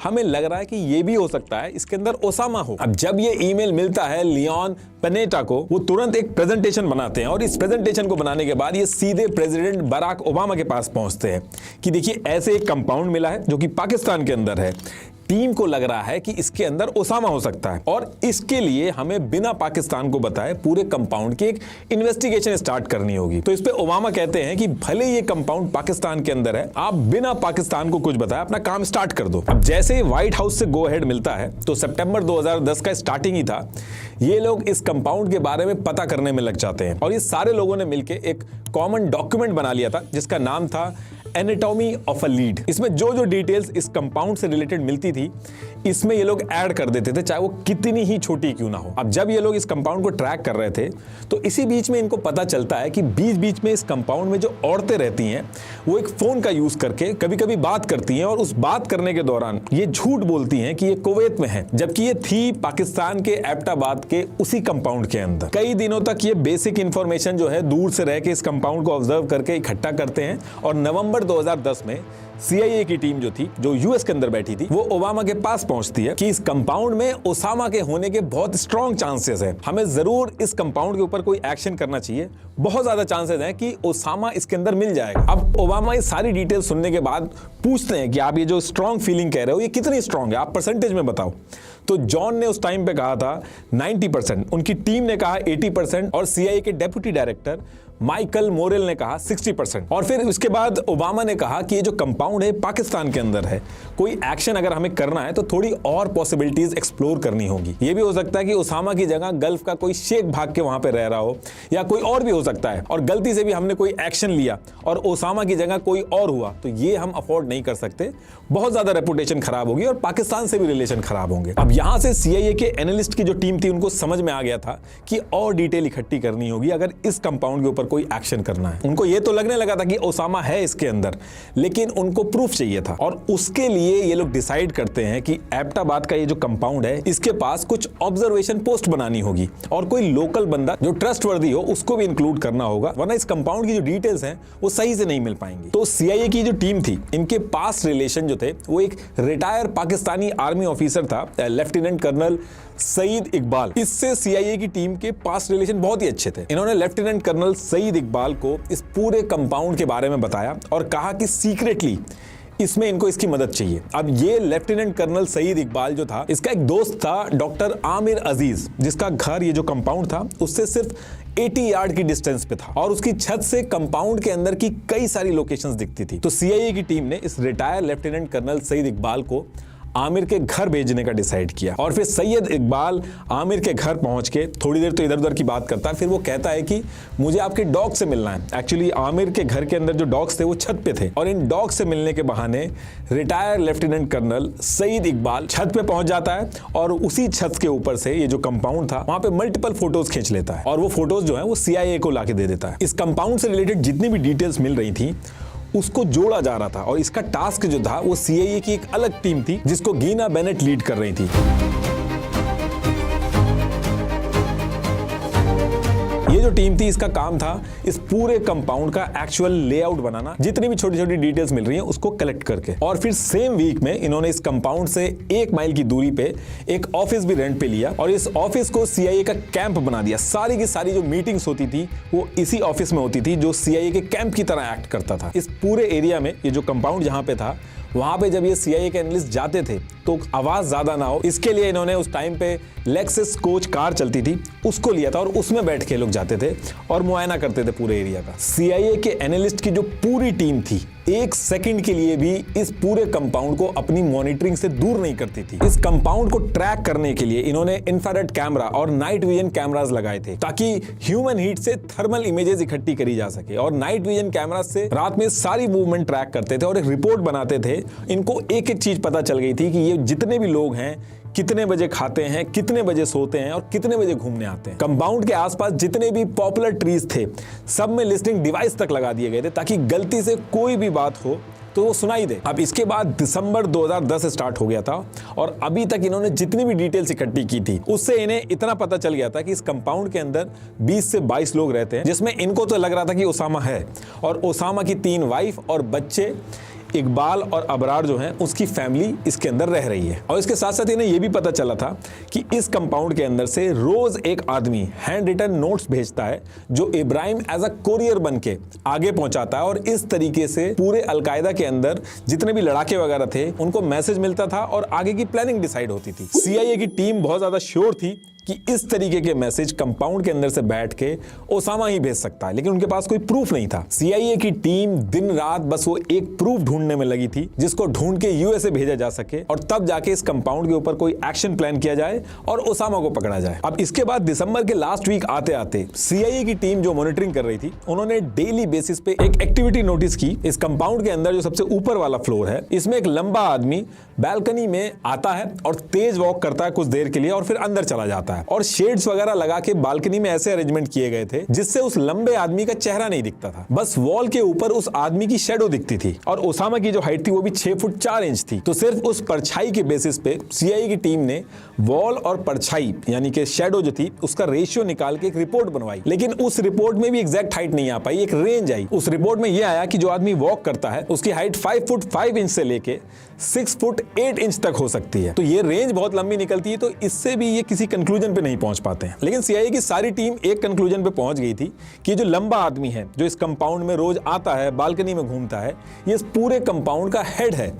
A: हमें लग रहा है कि ये भी हो सकता है इसके अंदर ओसामा हो। अब जब ये ईमेल मिलता है लियोन पनेटा को, वो तुरंत एक प्रेजेंटेशन बनाते हैं, और इस प्रेजेंटेशन को बनाने के बाद ये सीधे प्रेसिडेंट बराक ओबामा के पास पहुंचते हैं कि देखिए ऐसे एक कंपाउंड मिला है जो कि पाकिस्तान के अंदर है, टीम को लग रहा है कि इसके अंदर ओसामा हो सकता है, और इसके लिए हमें बिना पाकिस्तान को बताए पूरे कंपाउंड की एक इन्वेस्टिगेशन स्टार्ट करनी होगी। तो इस पे ओबामा कहते हैं कि भले ये कंपाउंड पाकिस्तान के अंदर है, आप बिना पाकिस्तान को कुछ बताए अपना काम स्टार्ट कर दो। अब जैसे ही व्हाइट हाउस से गो अहेड मिलता है तो सितंबर 2010 का स्टार्टिंग ही था, ये लोग इस कंपाउंड के बारे में पता करने में लग जाते हैं, और ये सारे लोगों ने मिलकर एक कॉमन डॉक्यूमेंट बना लिया था जिसका नाम था एनाटॉमी ऑफ अ लीड। इसमें जो जो डिटेल्स इस कंपाउंड से रिलेटेड मिलती थी इसमें ये लोग ऐड कर देते थे, चाहे वो कितनी ही छोटी क्यों ना हो। अब जब ये लोग इस कंपाउंड को ट्रैक कर रहे थे तो इसी बीच में इनको पता चलता है कि बीच बीच में इस कंपाउंड में जो औरतें रहती हैं वो एक फोन का यूज करके कभी कभी बात करती हैं, और उस बात करने के दौरान ये झूठ बोलती हैं कि ये कुवैत में है, जबकि ये थी पाकिस्तान के एबटाबाद के उसी कंपाउंड के अंदर। कई दिनों तक ये बेसिक इंफॉर्मेशन जो है दूर से रह के इस कंपाउंड को ऑब्जर्व करके इकट्ठा करते हैं, और नवंबर 2010 में सीआईए की टीम जो थी, जो यूएस के अंदर बैठी थी, वो ओबामा के पास पहुंचती है कि इस कंपाउंड में ओसामा के होने के बहुत स्ट्रॉन्ग चांसेस है, हमें जरूर इस कंपाउंड के ऊपर कोई एक्शन करना चाहिए, बहुत ज्यादा चांसेस हैं कि ओसामा इसके अंदर मिल जाएगा। अब ओबामा ये सारी डिटेल सुनने के बाद पूछते हैं कि आप ये जो स्ट्रॉन्ग फीलिंग कह रहे हो ये कितनी स्ट्रॉन्ग है, आप परसेंटेज में बताओ। तो जॉन ने उस टाइम पे कहा था 90%, उनकी टीम ने कहा 80%, और सीआईए के डेप्यूटी डायरेक्टर माइकल मोरेल ने कहा 60%। और फिर उसके बाद ओबामा ने कहा कि ये जो कंपाउंड है पाकिस्तान के अंदर है, कोई एक्शन अगर हमें करना है तो थोड़ी और पॉसिबिलिटीज एक्सप्लोर करनी होगी। ये भी हो सकता है कि ओसामा की जगह गल्फ का कोई शेख भाग के वहां पे रह रहा हो, या कोई और भी हो सकता है, और गलती से भी हमने कोई एक्शन लिया और ओसामा की जगह कोई और हुआ, तो ये हम अफोर्ड नहीं कर सकते। बहुत ज्यादा रेपुटेशन खराब होगी और पाकिस्तान से भी रिलेशन खराब होंगे। अब यहां से सीआईए के एनालिस्ट की जो टीम थी उनको समझ में आ गया था कि और डिटेल इकट्ठी करनी होगी अगर इस कंपाउंड के ऊपर कोई एक्शन करना है। उनको ये तो लगने लगा था कि ओसामा है इसके अंदर, लेकिन उनको प्रूफ चाहिए था, और उसके लिए ये लोग डिसाइड करते हैं कि एबटाबाद का ये जो कंपाउंड है इसके पास कुछ ऑब्जर्वेशन पोस्ट बनानी होगी और कोई लोकल बंदा जो ट्रस्टवर्दी हो उसको भी इंक्लूड करना होगा, वरना इस कंपाउंड की जो डिटेल्स हैं वो सही से नहीं मिल पाएंगी। तो सीआईए की जो टीम थी, इनके पास रिलेशन जो थे वो एक रिटायर पाकिस्तानी आर्मी ऑफिसर था, लेफ्टिनेंट कर्नल सईद इकबाल। इससे सीआईए की टीम के पास रिलेशन बहुत ही अच्छे थे। इन्होंने लेफ्टिनेंट कर्नल सईद इकबाल को इस पूरे कंपाउंड के बारे में बताया और कहा कि सीक्रेटली इसमें इनको इसकी मदद चाहिए। अब ये लेफ्टिनेंट कर्नल सईद इकबाल जो था, इसका एक दोस्त था डॉक्टर आमिर अजीज, जिसका घर ये जो कंपाउंड था उससे सिर्फ 80 यार्ड की डिस्टेंस पे था और उसकी छत से कंपाउंड के अंदर की कई सारी लोकेशंस दिखती थी। तो सीआईए की टीम ने इस retire lieutenant colonel Saeed Iqbal को आमिर के घर भेजने का डिसाइड किया, और फिर सैयद इकबाल आमिर के घर पहुंच के थोड़ी देर तो इधर उधर की बात करता है, फिर वो कहता है कि मुझे आपके डॉग से मिलना है। एक्चुअली आमिर के घर के अंदर जो डॉग्स थे वो छत पे थे, और इन डॉग से मिलने के बहाने retire lieutenant colonel Saeed Iqbal छत पे पहुंच जाता है और उसी छत के ऊपर से ये जो कंपाउंड था वहां पे मल्टीपल फोटोज खींच लेता है, और वो फोटोज जो है वो सीआईए को लाके दे देता है। इस कंपाउंड से रिलेटेड जितनी भी डिटेल्स मिल रही थी उसको जोड़ा जा रहा था, और इसका टास्क जो था वो सीआईए की एक अलग टीम थी जिसको गीना बेनेट लीड कर रही थी। ये जो टीम थी इसका काम था इस पूरे कंपाउंड का एक्चुअल लेआउट बनाना, जितनी भी छोटी छोटी डिटेल्स मिल रही हैं उसको कलेक्ट करके, और फिर सेम वीक में इन्होंने इस कंपाउंड से 1 माइल की दूरी पे एक ऑफिस भी रेंट पे लिया और इस ऑफिस को सीआईए का कैंप बना दिया। सारी की सारी जो मीटिंग्स होती थी वो इसी ऑफिस में होती थी, जो सीआईए के कैंप की तरह एक्ट करता था। इस पूरे एरिया में ये जो कंपाउंड जहां पे था वहां पे जब ये सीआईए के एनालिस्ट जाते थे तो आवाज ज्यादा ना हो इसके लिए इन्होंने उस टाइम पे लेक्सस कोच कार चलती थी उसको लिया था, और उसमें बैठ के लोग जाते थे और मुआयना करते थे पूरे एरिया का। सीआईए के एनालिस्ट की जो पूरी टीम थी 1 सेकंड के लिए भी इस पूरे कंपाउंड को अपनी मॉनिटरिंग से दूर नहीं करती थी। इस कंपाउंड को ट्रैक करने के लिए इन्होंने इंफ्रारेड कैमरा और नाइट विजन कैमरास लगाए थे ताकि ह्यूमन हीट से थर्मल इमेजेस इकट्ठी करी जा सके, और नाइट विजन कैमरा से रात में सारी मूवमेंट ट्रैक करते थे और एक रिपोर्ट बनाते थे। इनको एक एक चीज पता चल गई थी कि ये जितने भी लोग हैं कितने बजे खाते हैं, कितने बजे सोते हैं और कितने बजे घूमने आते हैं। कंपाउंड के आसपास जितने भी पॉपुलर ट्रीज थे सब में लिस्टिंग डिवाइस तक लगा दिए गए थे ताकि गलती से कोई भी बात हो तो वो सुनाई दे। अब इसके बाद दिसंबर 2010 स्टार्ट हो गया था और अभी तक इन्होंने जितनी भी डिटेल्स इकट्ठी की थी उससे इन्हें इतना पता चल गया था कि इस कंपाउंड के अंदर 20 से 22 लोग रहते हैं, जिसमें इनको तो लग रहा था कि ओसामा है, और ओसामा की 3 वाइफ और बच्चे इकबाल और अबरार जो हैं उसकी फैमिली इसके अंदर रह रही है। और इसके साथ साथ इन्हें यह भी पता चला था कि इस कंपाउंड के अंदर से रोज एक आदमी हैंड रिटन नोट्स भेजता है जो इब्राहिम एज अ कोरियर बन के आगे पहुंचाता है, और इस तरीके से पूरे अलकायदा के अंदर जितने भी लड़ाके वगैरह थे उनको मैसेज मिलता था और आगे की प्लानिंग डिसाइड होती थी। सीआईए की टीम बहुत ज्यादा श्योर थी कि इस तरीके के मैसेज कंपाउंड के अंदर से बैठ के ओसामा ही भेज सकता है, लेकिन उनके पास कोई प्रूफ नहीं था। सीआईए की टीम दिन रात बस वो एक प्रूफ ढूंढने में लगी थी जिसको ढूंढ के यूएसए भेजा जा सके और तब जाके इस कंपाउंड के ऊपर कोई एक्शन प्लान किया जाए और ओसामा को पकड़ा जाए। अब इसके बाद दिसंबर के लास्ट वीक आते आते सीआईए की टीम जो मॉनिटरिंग कर रही थी उन्होंने डेली बेसिस पे एक एक्टिविटी नोटिस की। इस कंपाउंड के अंदर जो सबसे ऊपर वाला फ्लोर है इसमें एक लंबा आदमी बैल्कनी में आता है और तेज वॉक करता है कुछ देर के लिए और फिर अंदर चला जाता है, और शेड्स वगैरह लगा के बालकनी में ऐसे अरेंजमेंट किए गए थे जिससे उस लंबे आदमी का चेहरा नहीं दिखता था, बस वॉल के ऊपर उस आदमी की शेडो दिखती थी। और ओसामा की जो हाइट थी वो भी 6 फुट 4 इंच थी। तो सिर्फ उस परछाई के बेसिस पे सीआईए की टीम ने वॉल और परछाई यानी कि शेडो जो थी उसका रेशियो निकाल के एक रिपोर्ट बनवाई, लेकिन उस रिपोर्ट में भी एग्जैक्ट हाइट नहीं आ पाई, एक रेंज आई। उस रिपोर्ट में यह आया कि जो आदमी वॉक करता है उसकी हाइट 5 फुट 5 इंच से लेके 6 फुट 8 इंच तक हो सकती है। तो ये रेंज बहुत लंबी निकलती है, तो इससे भी ये किसी कंक्लूजन पे नहीं पहुंच पाते हैं। लेकिन सीआईए की सारी टीम एक कंक्लूजन पे पहुंच गई थी कि जो लंबा आदमी है जो इस कंपाउंड में रोज आता है बालकनी में घूमता है ये इस पूरे कंपाउंड का हेड है,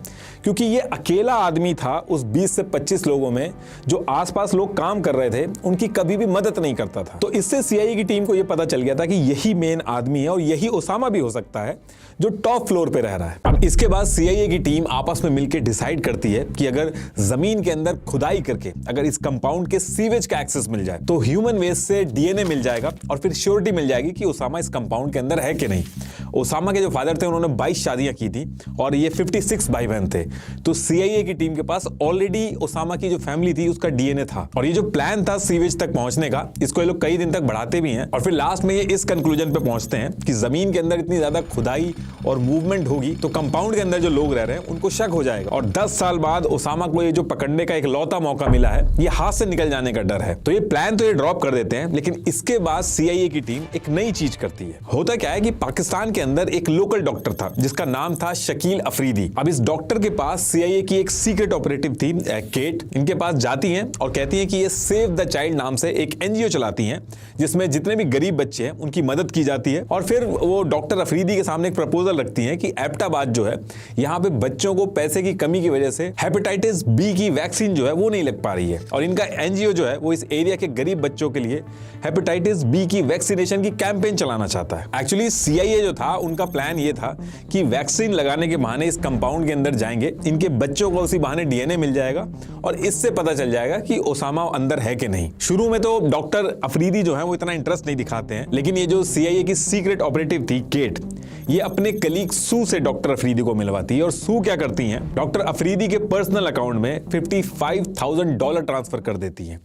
A: क्योंकि ये अकेला आदमी था उस 20 से 25 लोगों में जो आसपास लोग काम कर रहे थे, उनकी कभी भी मदद नहीं करता था। तो इससे CIA की टीम को यह पता चल गया था कि यही मेन आदमी है और यही ओसामा भी हो सकता है जो टॉप फ्लोर पे रह रहा है। अब इसके बाद CIA की टीम आपस में मिलकर डिसाइड करती है कि अगर जमीन के अंदर खुदाई करके अगर इस कंपाउंड के सीवेज का एक्सेस मिल जाए तो ह्यूमन वेस्ट से DNA मिल जाएगा और फिर श्योरिटी मिल जाएगी कि ओसामा इस कंपाउंड के अंदर है कि नहीं। ओसामा के जो फादर थे उन्होंने 22 शादियां की थी और ये 56 भाई बहन थे। तो CIA की टीम के पास ऑलरेडी ओसामा की जो फैमिली थी उसका DNA था और ये जो प्लान था सीवेज तक पहुंचने का, इसको ये लोग कई दिन तक बढ़ाते भी हैं और फिर लास्ट में ये इस कंक्लूजन पे पहुंचते हैं कि जमीन के अंदर इतनी ज्यादा खुदाई और मूवमेंट होगी तो कंपाउंड के अंदर जो लोग रह रहे हैं उनको शक हो जाएगा और 10 साल बाद ओसामा को ये जो पकड़ने का एक लौता मौका मिला है, ये हाथ से निकल जाने का डर है। तो ये प्लान तो ये ड्रॉप कर देते हैं, लेकिन इसके बाद CIA की टीम एक नई चीज करती है। होता क्या है कि पाकिस्तान के अंदर एक लोकल डॉक्टर था जिसका नाम था शकील अफरीदी। अब इस डॉक्टर के पास CIA की एक सीक्रेट ऑपरेटिव थी केट, इनके पास जाती हैं और कहती हैं कि ये सेव द चाइल्ड नाम से एक NGO चलाती हैं जिसमें जितने भी गरीब बच्चे हैं उनकी मदद की जाती है। और फिर वो डॉक्टर अफरीदी के सामने एक प्रपोजल रखती हैं कि एबटाबाद जो है यहाँ पे बच्चों को पैसे की कमी की वजह से हेपेटाइटिस B की वैक्सीन जो है वो नहीं लग पा रही है और इनका NGO जो है वो इस एरिया के गरीब बच्चों के लिए हेपेटाइटिस B की वैक्सीनेशन की कैंपेन चलाना चाहता है। एक्चुअली CIA जो था उनका प्लान ये था कि वैक्सीन लगाने के बहाने इस कंपाउंड के अंदर जाएंगे, इनके बच्चों को उसी बहाने DNA मिल जाएगा और इससे पता चल जाएगा कि ओसामा अंदर है कि नहीं। शुरू में तो डॉक्टर अफरीदी जो है वो इतना इंटरेस्ट नहीं दिखाते हैं, लेकिन ये जो CIA की सीक्रेट ऑपरेटिव थी केट, ये अपने कलीग सू से डॉक्टर अफरीदी को मिलवाती है और सू क्या करती हैं, डॉक्टर अफरीदी के पर्सनल अकाउंट में $55,000 ट्रांसफर कर देती हैं।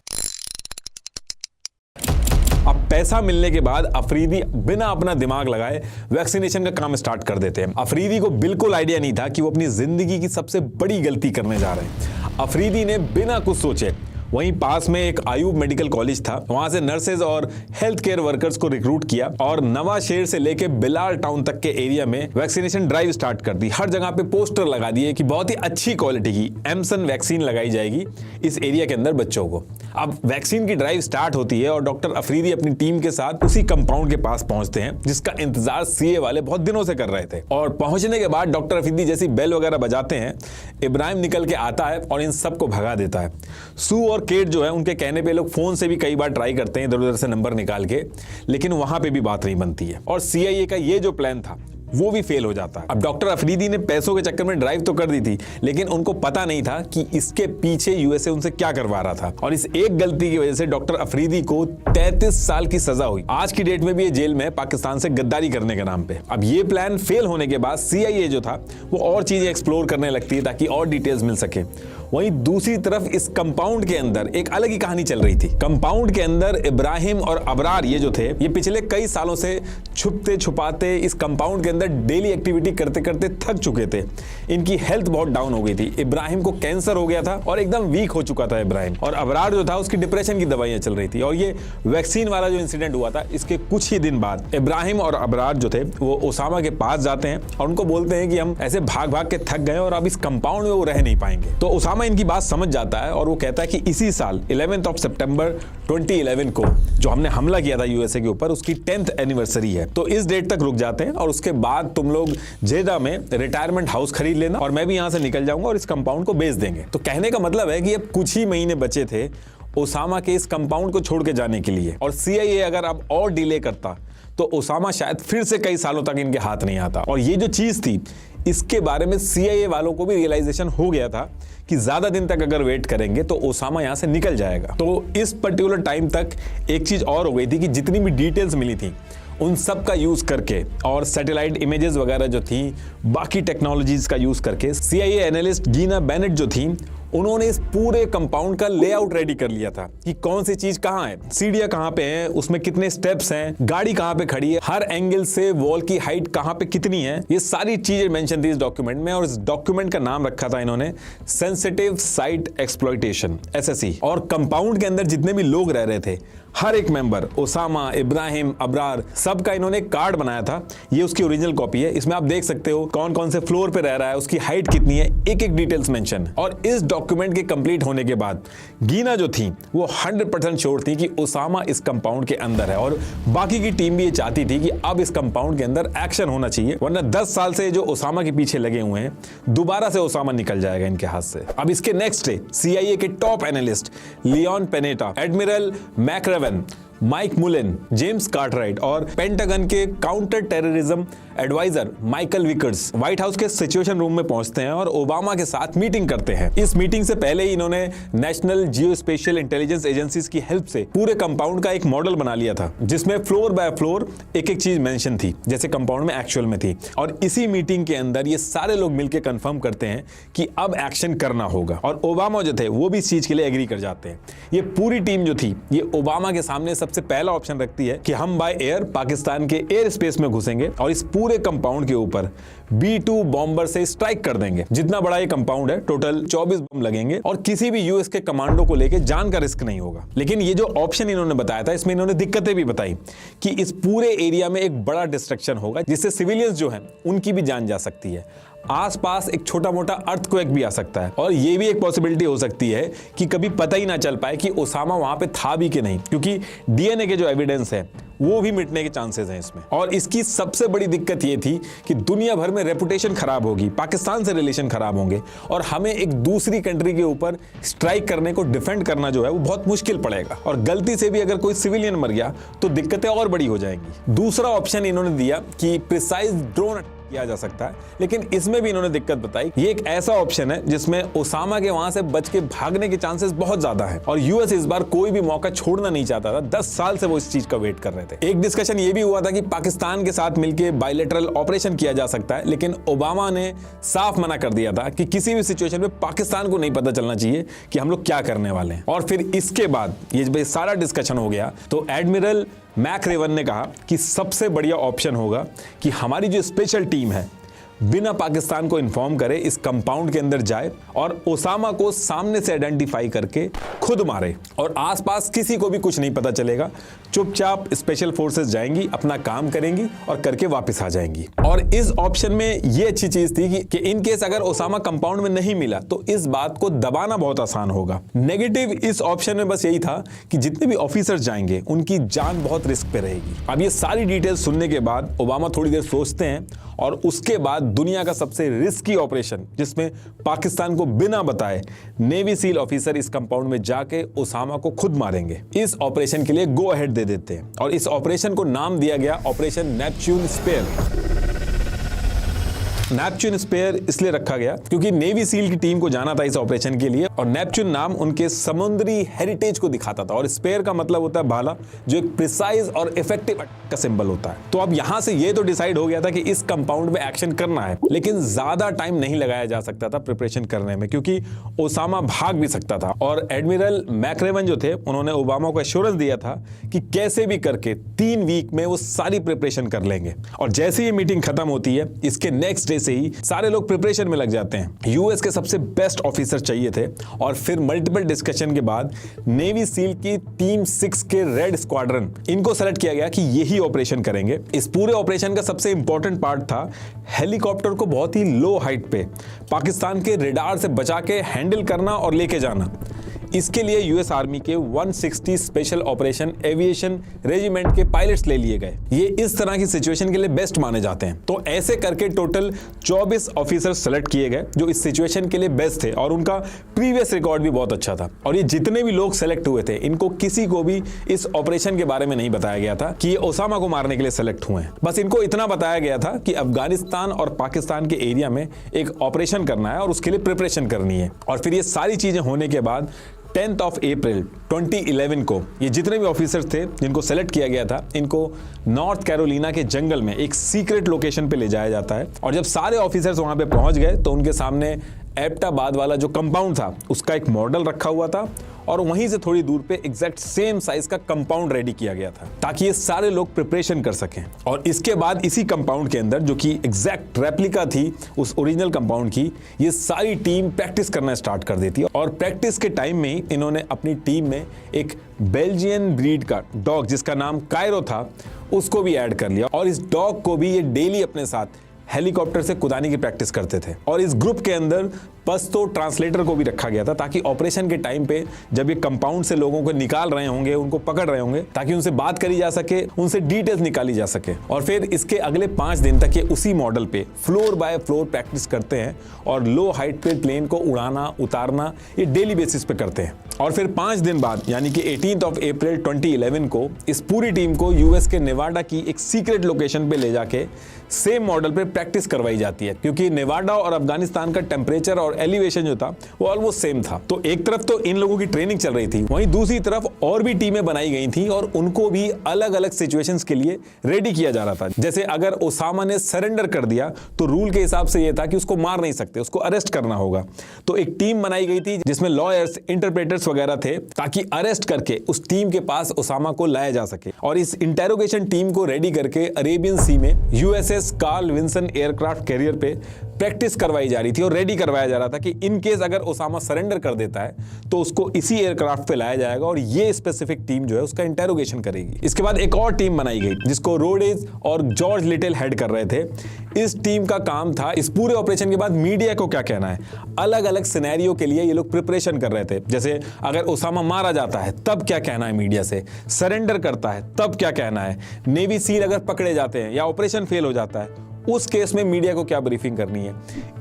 A: अब पैसा मिलने के बाद अफरीदी बिना अपना दिमाग लगाए वैक्सीनेशन का काम स्टार्ट कर देते हैं। अफरीदी को बिल्कुल आइडिया नहीं था कि वो अपनी जिंदगी की सबसे बड़ी गलती करने जा रहे हैं। अफरीदी ने बिना कुछ सोचे वहीं पास में एक आयूब मेडिकल कॉलेज था, वहां से नर्सेज और हेल्थ केयर वर्कर्स को रिक्रूट किया और नवाशहर से लेके बिलाल टाउन तक के एरिया में वैक्सीनेशन ड्राइव स्टार्ट कर दी। हर जगह पे पोस्टर लगा दिए कि बहुत ही अच्छी क्वालिटी की एमसन वैक्सीन लगाई जाएगी इस एरिया के अंदर बच्चों को। अब वैक्सीन की ड्राइव स्टार्ट होती है और डॉक्टर अफरीदी अपनी टीम के साथ उसी कंपाउंड के पास पहुंचते हैं जिसका इंतजार CA वाले बहुत दिनों से कर रहे थे। और पहुंचने के बाद डॉक्टर अफरीदी जैसी बेल वगैरह बजाते हैं, इब्राहिम निकल के आता है और इन सबको भगा देता है। सू और केट जो है उनके कहने पे लोग फोन से भी कई बार ट्राई करते हैं इधर उधर से नंबर निकाल के, लेकिन वहां पे भी बात नहीं बनती है और CIA का ये जो प्लान था वो भी फेल हो जाता है। अब डॉक्टर अफरीदी ने पैसों के चक्कर में ड्राइव तो कर दी थी, लेकिन उनको पता नहीं था कि इसके पीछे USA उनसे क्या करवा रहा था और इस एक गलती की वजह से डॉक्टर अफरीदी को 33 साल की सजा हुई। आज की डेट में भी ये जेल में पाकिस्तान से गद्दारी करने के नाम पे। अब ये प्लान फेल होने के बाद CIA जो था वो और चीजें एक्सप्लोर करने लगती है ताकि और डिटेल्स मिल सके। वहीं दूसरी तरफ इस कंपाउंड के अंदर एक अलग ही कहानी चल रही थी। कंपाउंड के अंदर इब्राहिम और अबरार ये जो थे, ये पिछले कई सालों से छुपते छुपाते इस कंपाउंड के अंदर डेली एक्टिविटी करते करते थक चुके थे। इनकी हेल्थ बहुत डाउन हो गई थी। इब्राहिम को कैंसर हो गया था और एकदम वीक हो चुका था इब्राहिम, और अबरार जो था उसकी डिप्रेशन की दवाइयां चल रही थी। और ये वैक्सीन वाला जो इंसिडेंट हुआ था इसके कुछ ही दिन बाद इब्राहिम और अबरार जो थे वो ओसामा के पास जाते हैं और उनको बोलते हैं कि हम ऐसे भाग भाग के थक गए और अब इस कंपाउंड में वो रह नहीं पाएंगे। तो ओसामा इनकी बात समझ जाता है और वो कहता है कि इसी साल 11 सितंबर 2011 को जो हमने हमला किया था USA के ऊपर, उसकी 10th एनिवर्सरी है। तो इस डेट तक रुक जाते हैं और उसके बाद तुम लोग जेदा में रिटायरमेंट हाउस खरीद लेना और मैं भी यहां से निकल जाऊंगा और इस कंपाउंड को बेच देंगे। तो कहने का मतलब है कि अब कुछ ही महीने बचे थे ओसामा के इस कंपाउंड को छोड़ के जाने के लिए, और CIA अगर अब और डिले करता तो ओसामा शायद फिर से कई सालों तक इनके हाथ नहीं आता। और ये जो चीज थी इसके बारे में CIA वालों को भी रियलाइजेशन हो गया था कि ज्यादा दिन तक अगर वेट करेंगे तो ओसामा यहां से निकल जाएगा। तो इस पर्टिकुलर टाइम तक एक चीज और हो गई थी कि जितनी भी डिटेल्स मिली थी उन सब का यूज करके और सैटेलाइट इमेजेस वगैरह जो थी, बाकी टेक्नोलॉजीज का यूज करके CIA एनालिस्ट गीना बेनेट जो थी उन्होंने इस पूरे कंपाउंड का लेआउट रेडी कर लिया था कि कौन सी चीज कहां है, सीढ़ियां कहां पे हैं, उसमें कितने स्टेप्स हैं, गाड़ी कहां पे खड़ी है, हर एंगल से वॉल की हाइट कहां पे कितनी है, ये सारी चीजें मेंशन थी इस डॉक्यूमेंट में। और इस डॉक्यूमेंट का नाम रखा था इन्होंने सेंसिटिव साइट एक्सप्लॉयटेशन SSE। और कंपाउंड के अंदर जितने भी लोग रह रहे थे हर एक मेंबर, ओसामा, इब्राहिम, अबरार, सबका इन्होंने कार्ड बनाया था। ये उसकी ओरिजिनल कॉपी है। इसमें आप देख सकते हो कौन कौन से फ्लोर पे रह रहा है, उसकी हाइट कितनी है, एक एक डिटेल्स मेंशन। और इस डॉक्यूमेंट के कंप्लीट होने के बाद गीना जो थी वो 100% श्योर थी कि ओसामा इस कंपाउंड के अंदर है और बाकी की टीम भी ये चाहती थी कि अब इस कंपाउंड के अंदर एक्शन होना चाहिए, वरना 10 साल से जो ओसामा के पीछे लगे हुए हैं दोबारा से ओसामा निकल जाएगा इनके हाथ से। अब इसके नेक्स्ट डे CIA के top analyst Leon Panetta, admiral McRaven, Mike Mullen, James Cartwright और पेंटागन के counter terrorism adviser Michael Vickers White House के सिचुएशन रूम में पहुंचते हैं और ओबामा के साथ मीटिंग करते हैं। इस मीटिंग से पहले ही इन्होंने नेशनल जियोस्पेशियल इंटेलिजेंस एजेंसीज की हेल्प से पूरे कंपाउंड का एक मॉडल बना लिया था, जिसमें फ्लोर बाय फ्लोर एक एक चीज मेंशन थी जैसे कंपाउंड में एक्चुअल में थी। और इसी मीटिंग के अंदर ये सारे लोग मिलकर कंफर्म करते हैं कि अब एक्शन करना होगा और ओबामा जो थे वो भी इस चीज के लिए एग्री कर जाते हैं। ये पूरी टीम जो थी ये ओबामा के सामने सबसे पहला ऑप्शन रखती है कि हम बाय एयर पाकिस्तान के एयर स्पेस में घुसेंगे और इस पूरे कंपाउंड के ऊपर B-2 बॉम्बर से स्ट्राइक कर देंगे। जितना बड़ा ये कंपाउंड है टोटल 24 बम लगेंगे और किसी भी यूएस के कमांडो को लेके जान का रिस्क नहीं होगा। लेकिन ये जो ऑप्शन इन्होंने बताया था इसमें इन्होंने दिक्कतें भी बताई कि इस पूरे एरिया में एक बड़ा डिस्ट्रक्शन होगा जिससे सिविलियंस जो हैं उनकी भी जान जा सकती है। आसपास एक छोटा मोटा अर्थक्वेक भी आ सकता है और ये भी एक पॉसिबिलिटी हो सकती है कि कभी पता ही ना चल पाए कि ओसामा वहां पे था भी कि नहीं, क्योंकि DNA के जो एविडेंस है वो भी मिटने के चांसेस हैं इसमें। और इसकी सबसे बड़ी दिक्कत ये थी कि दुनिया भर में रेपुटेशन खराब होगी, पाकिस्तान से रिलेशन खराब होंगे और हमें एक दूसरी कंट्री के ऊपर स्ट्राइक करने को डिफेंड करना जो है वो बहुत मुश्किल पड़ेगा और गलती से भी अगर कोई सिविलियन मर गया तो दिक्कतें और बड़ी हो जाएंगी। दूसरा ऑप्शन इन्होंने दिया कि प्रिसाइज ड्रोन किया जा सकता है, लेकिन इसमें भी इन्होंने दिक्कत बताई। ये एक ऐसा ऑप्शन है जिसमें ओसामा के वहां से बच के भागने के चांसेस बहुत ज्यादा हैं और यूएस इस बार कोई भी मौका छोड़ना नहीं चाहता था। 10 साल से वो इस चीज का वेट कर रहे थे। एक डिस्कशन ये भी हुआ था कि पाकिस्तान के साथ मिलकर बायलैटरल ऑपरेशन किया जा सकता है, लेकिन ओबामा ने साफ मना कर दिया था कि किसी भी सिचुएशन में पाकिस्तान को नहीं पता चलना चाहिए कि हम लोग क्या करने वाले हैं। और फिर इसके बाद ये सारा डिस्कशन हो गया तो एडमिरल मैकरेवन ने कहा कि सबसे बढ़िया ऑप्शन होगा कि हमारी जो स्पेशल टीम है बिना पाकिस्तान को इन्फॉर्म करे इस कंपाउंड के अंदर जाए और ओसामा को सामने से आइडेंटिफाई करके खुद मारे और आसपास किसी को भी कुछ नहीं पता चलेगा। चुपचाप स्पेशल फोर्सेस जाएंगी, अपना काम करेंगी और करके वापस आ जाएंगी। और इस ऑप्शन में ये अच्छी चीज थी कि इन केस अगर ओसामा कंपाउंड में नहीं मिला तो इस बात को दबाना बहुत आसान होगा। नेगेटिव इस ऑप्शन में बस यही था कि जितने भी ऑफिसर्स जाएंगे उनकी जान बहुत रिस्क पे रहेगी। अब ये सारी डिटेल्स सुनने के बाद ओबामा थोड़ी देर सोचते हैं और उसके बाद दुनिया का सबसे रिस्की ऑपरेशन जिसमें पाकिस्तान को बिना बताए नेवी सील ऑफिसर इस कंपाउंड में जाके ओसामा को खुद मारेंगे, इस ऑपरेशन के लिए गो अहेड दे देते हैं और इस ऑपरेशन को नाम दिया गया operation Neptune spear. Neptune spear इसलिए रखा गया क्योंकि नेवी सील की टीम को जाना था इस ऑपरेशन के लिए और नेपच्यून नाम उनके समुद्री हेरिटेज को दिखाता था और स्पेयर का मतलब होता है भाला, जो एक प्रिसाइज और इफेक्टिव का सिंबल होता है। तो अब यहां से ये तो डिसाइड हो गया था कि इस कंपाउंड में एक्शन करना है, लेकिन ज्यादा टाइम नहीं लगाया जा सकता था प्रिपरेशन करने में क्योंकि ओसामा भाग भी सकता था। और एडमिरल मैकरेवन जो थे उन्होंने ओबामा को एश्योरेंस दिया था कि कैसे भी करके 3 वीक में वो सारी प्रिपरेशन कर लेंगे। और जैसे ये मीटिंग खत्म होती है इसके नेक्स्ट डे से ही सारे लोग प्रिपरेशन में लग जाते हैं। यूएस के सबसे बेस्ट ऑफिसर चाहिए थे और फिर मल्टीपल डिस्कशन के बाद नेवी सील की टीम 6 के रेड स्क्वाड्रन इनको सेलेक्ट किया गया कि यही ऑपरेशन करेंगे। इस पूरे ऑपरेशन का सबसे इंपॉर्टेंट पार्ट था हेलीकॉप्टर को बहुत ही लो हाइट पे पाकिस्तान के रेडार से बचा के हैंडल करना और लेके जाना। इसके लिए यूएस आर्मी के 160 स्पेशल ऑपरेशन एविएशन रेजिमेंट के पायलट्स ले लिए गए। ये इस तरह की सिचुएशन के लिए बेस्ट माने जाते हैं। तो ऐसे करके टोटल 24 ऑफिसर सेलेक्ट किए गए जो इस सिचुएशन के लिए बेस्ट थे और उनका प्रीवियस रिकॉर्ड भी बहुत अच्छा था। और ये जितने भी लोग सेलेक्ट हुए थे इनको किसी को भी इस ऑपरेशन के बारे में नहीं बताया गया था कि ये ओसामा को मारने के लिए सेलेक्ट हुए हैं। बस इनको इतना बताया गया था कि अफगानिस्तान और पाकिस्तान के एरिया में एक ऑपरेशन करना है और उसके लिए प्रिपरेशन करनी है। और फिर ये सारी चीजें होने के बाद 10th of April 2011 को ये जितने भी ऑफिसर्स थे जिनको सेलेक्ट किया गया था इनको नॉर्थ कैरोलिना के जंगल में एक सीक्रेट लोकेशन पे ले जाया जाता है। और जब सारे ऑफिसर्स वहां पे पहुंच गए तो उनके सामने एबटाबाद वाला जो कंपाउंड था उसका एक मॉडल रखा हुआ था और वहीं से थोड़ी दूर पे एग्जैक्ट सेम साइज का कंपाउंड रेडी किया गया था ताकि ये सारे लोग प्रिपरेशन कर सकें। और इसके बाद इसी कंपाउंड के अंदर जो कि एग्जैक्ट रेप्लिका थी उस ओरिजिनल कंपाउंड की, ये सारी टीम प्रैक्टिस करना स्टार्ट कर देती है। और प्रैक्टिस के टाइम में ही इन्होंने अपनी टीम में एक बेल्जियन ब्रीड का डॉग जिसका नाम कायरो था उसको भी ऐड कर लिया और इस डॉग को भी ये डेली अपने साथ हेलीकॉप्टर से कुदाने की प्रैक्टिस करते थे। और इस ग्रुप के अंदर पश्तो ट्रांसलेटर को भी रखा गया था ताकि ऑपरेशन के टाइम पे जब ये कंपाउंड से लोगों को निकाल रहे होंगे, उनको पकड़ रहे होंगे, ताकि उनसे बात करी जा सके, उनसे डिटेल्स निकाली जा सके। और फिर इसके अगले 5 दिन तक ये उसी मॉडल पे फ्लोर बाय फ्लोर प्रैक्टिस करते हैं और लो हाइट पे प्लेन को उड़ाना उतारना ये डेली बेसिस पे करते हैं। और फिर 5 दिन बाद यानी कि 18 अप्रैल 2011 को इस पूरी टीम को यूएस के नेवाडा की एक सीक्रेट लोकेशन पे ले जाके सेम मॉडल पे प्रैक्टिस करवाई जाती है, क्योंकि नेवाडा और अफगानिस्तान का टेम्परेचर और एलिवेशन जो था वो ऑलमोस्ट सेम था। तो एक तरफ तो इन लोगों की ट्रेनिंग चल रही थी, वहीं दूसरी तरफ और भी टीमें बनाई गई थी और उनको भी अलग अलग सिचुएशंस के लिए रेडी किया जा रहा था। जैसे अगर ओसामा ने सरेंडर कर दिया तो रूल के हिसाब से यह था कि उसको मार नहीं सकते, उसको अरेस्ट करना होगा। तो एक टीम बनाई गई थी जिसमें लॉयर्स, इंटरप्रेटर्स वगैरह थे, ताकि अरेस्ट करके उस टीम के पास ओसामा को लाया जा सके। और इस इंटेरोगेशन टीम को रेडी करके अरेबियन सी में USS Carl Vinson aircraft carrier पे प्रैक्टिस करवाई जा रही थी और रेडी करवाया जा रहा था कि इन केस अगर ओसामा सरेंडर कर देता है तो उसको इसी एयरक्राफ्ट पे लाया जाएगा और ये स्पेसिफिक टीम जो है उसका इंटेरोगेशन करेगी। इसके बाद एक और टीम बनाई गई जिसको रोडेज और जॉर्ज लिटिल हेड कर रहे थे। इस टीम का काम था इस पूरे ऑपरेशन के बाद मीडिया को क्या कहना है। अलग अलग सिनेरियो के लिए ये लोग प्रिपरेशन कर रहे थे, जैसे अगर ओसामा मारा जाता है तब क्या कहना है मीडिया से, सरेंडर करता है तब क्या कहना है, नेवी सील अगर पकड़े जाते हैं या ऑपरेशन फेल हो जाता है उस केस में मीडिया को क्या ब्रीफिंग करनी है।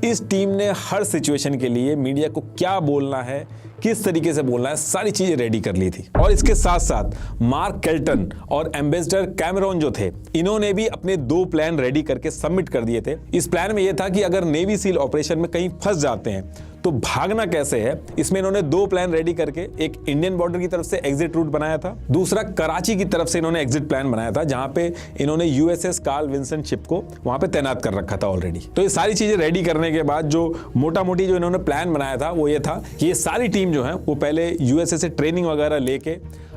A: इस टीम ने हर सिचुएशन के लिए मीडिया को क्या बोलना है, किस तरीके से बोलना है, सारी चीजें रेडी कर ली थी। और इसके साथ साथ मार्क केल्टन और एम्बेसडर कैमरॉन जो थे, इन्होंने भी अपने 2 प्लान रेडी करके सबमिट कर दिए थे। इस प्लान में यह था कि अगर नेवी सील ऑपरेशन में कहीं फंस जाते हैं तो भागना कैसे है। इसमें इन्होंने 2 प्लान रेडी करके एक इंडियन बॉर्डर की तरफ से एग्जिट रूट बनाया था, दूसरा कराची की तरफ से इन्होंने एग्जिट प्लान बनाया था, जहां पे इन्होंने यूएसएस कार्ल विंसन शिप को वहां पे तैनात कर रखा था ऑलरेडी। तो ये सारी चीजें रेडी करने के बाद जो मोटा मोटी जो इन्होंने प्लान बनाया था वो ये था कि ये सारी टीम जो है वो पहले यूएसए से ट्रेनिंग वगैरह लेके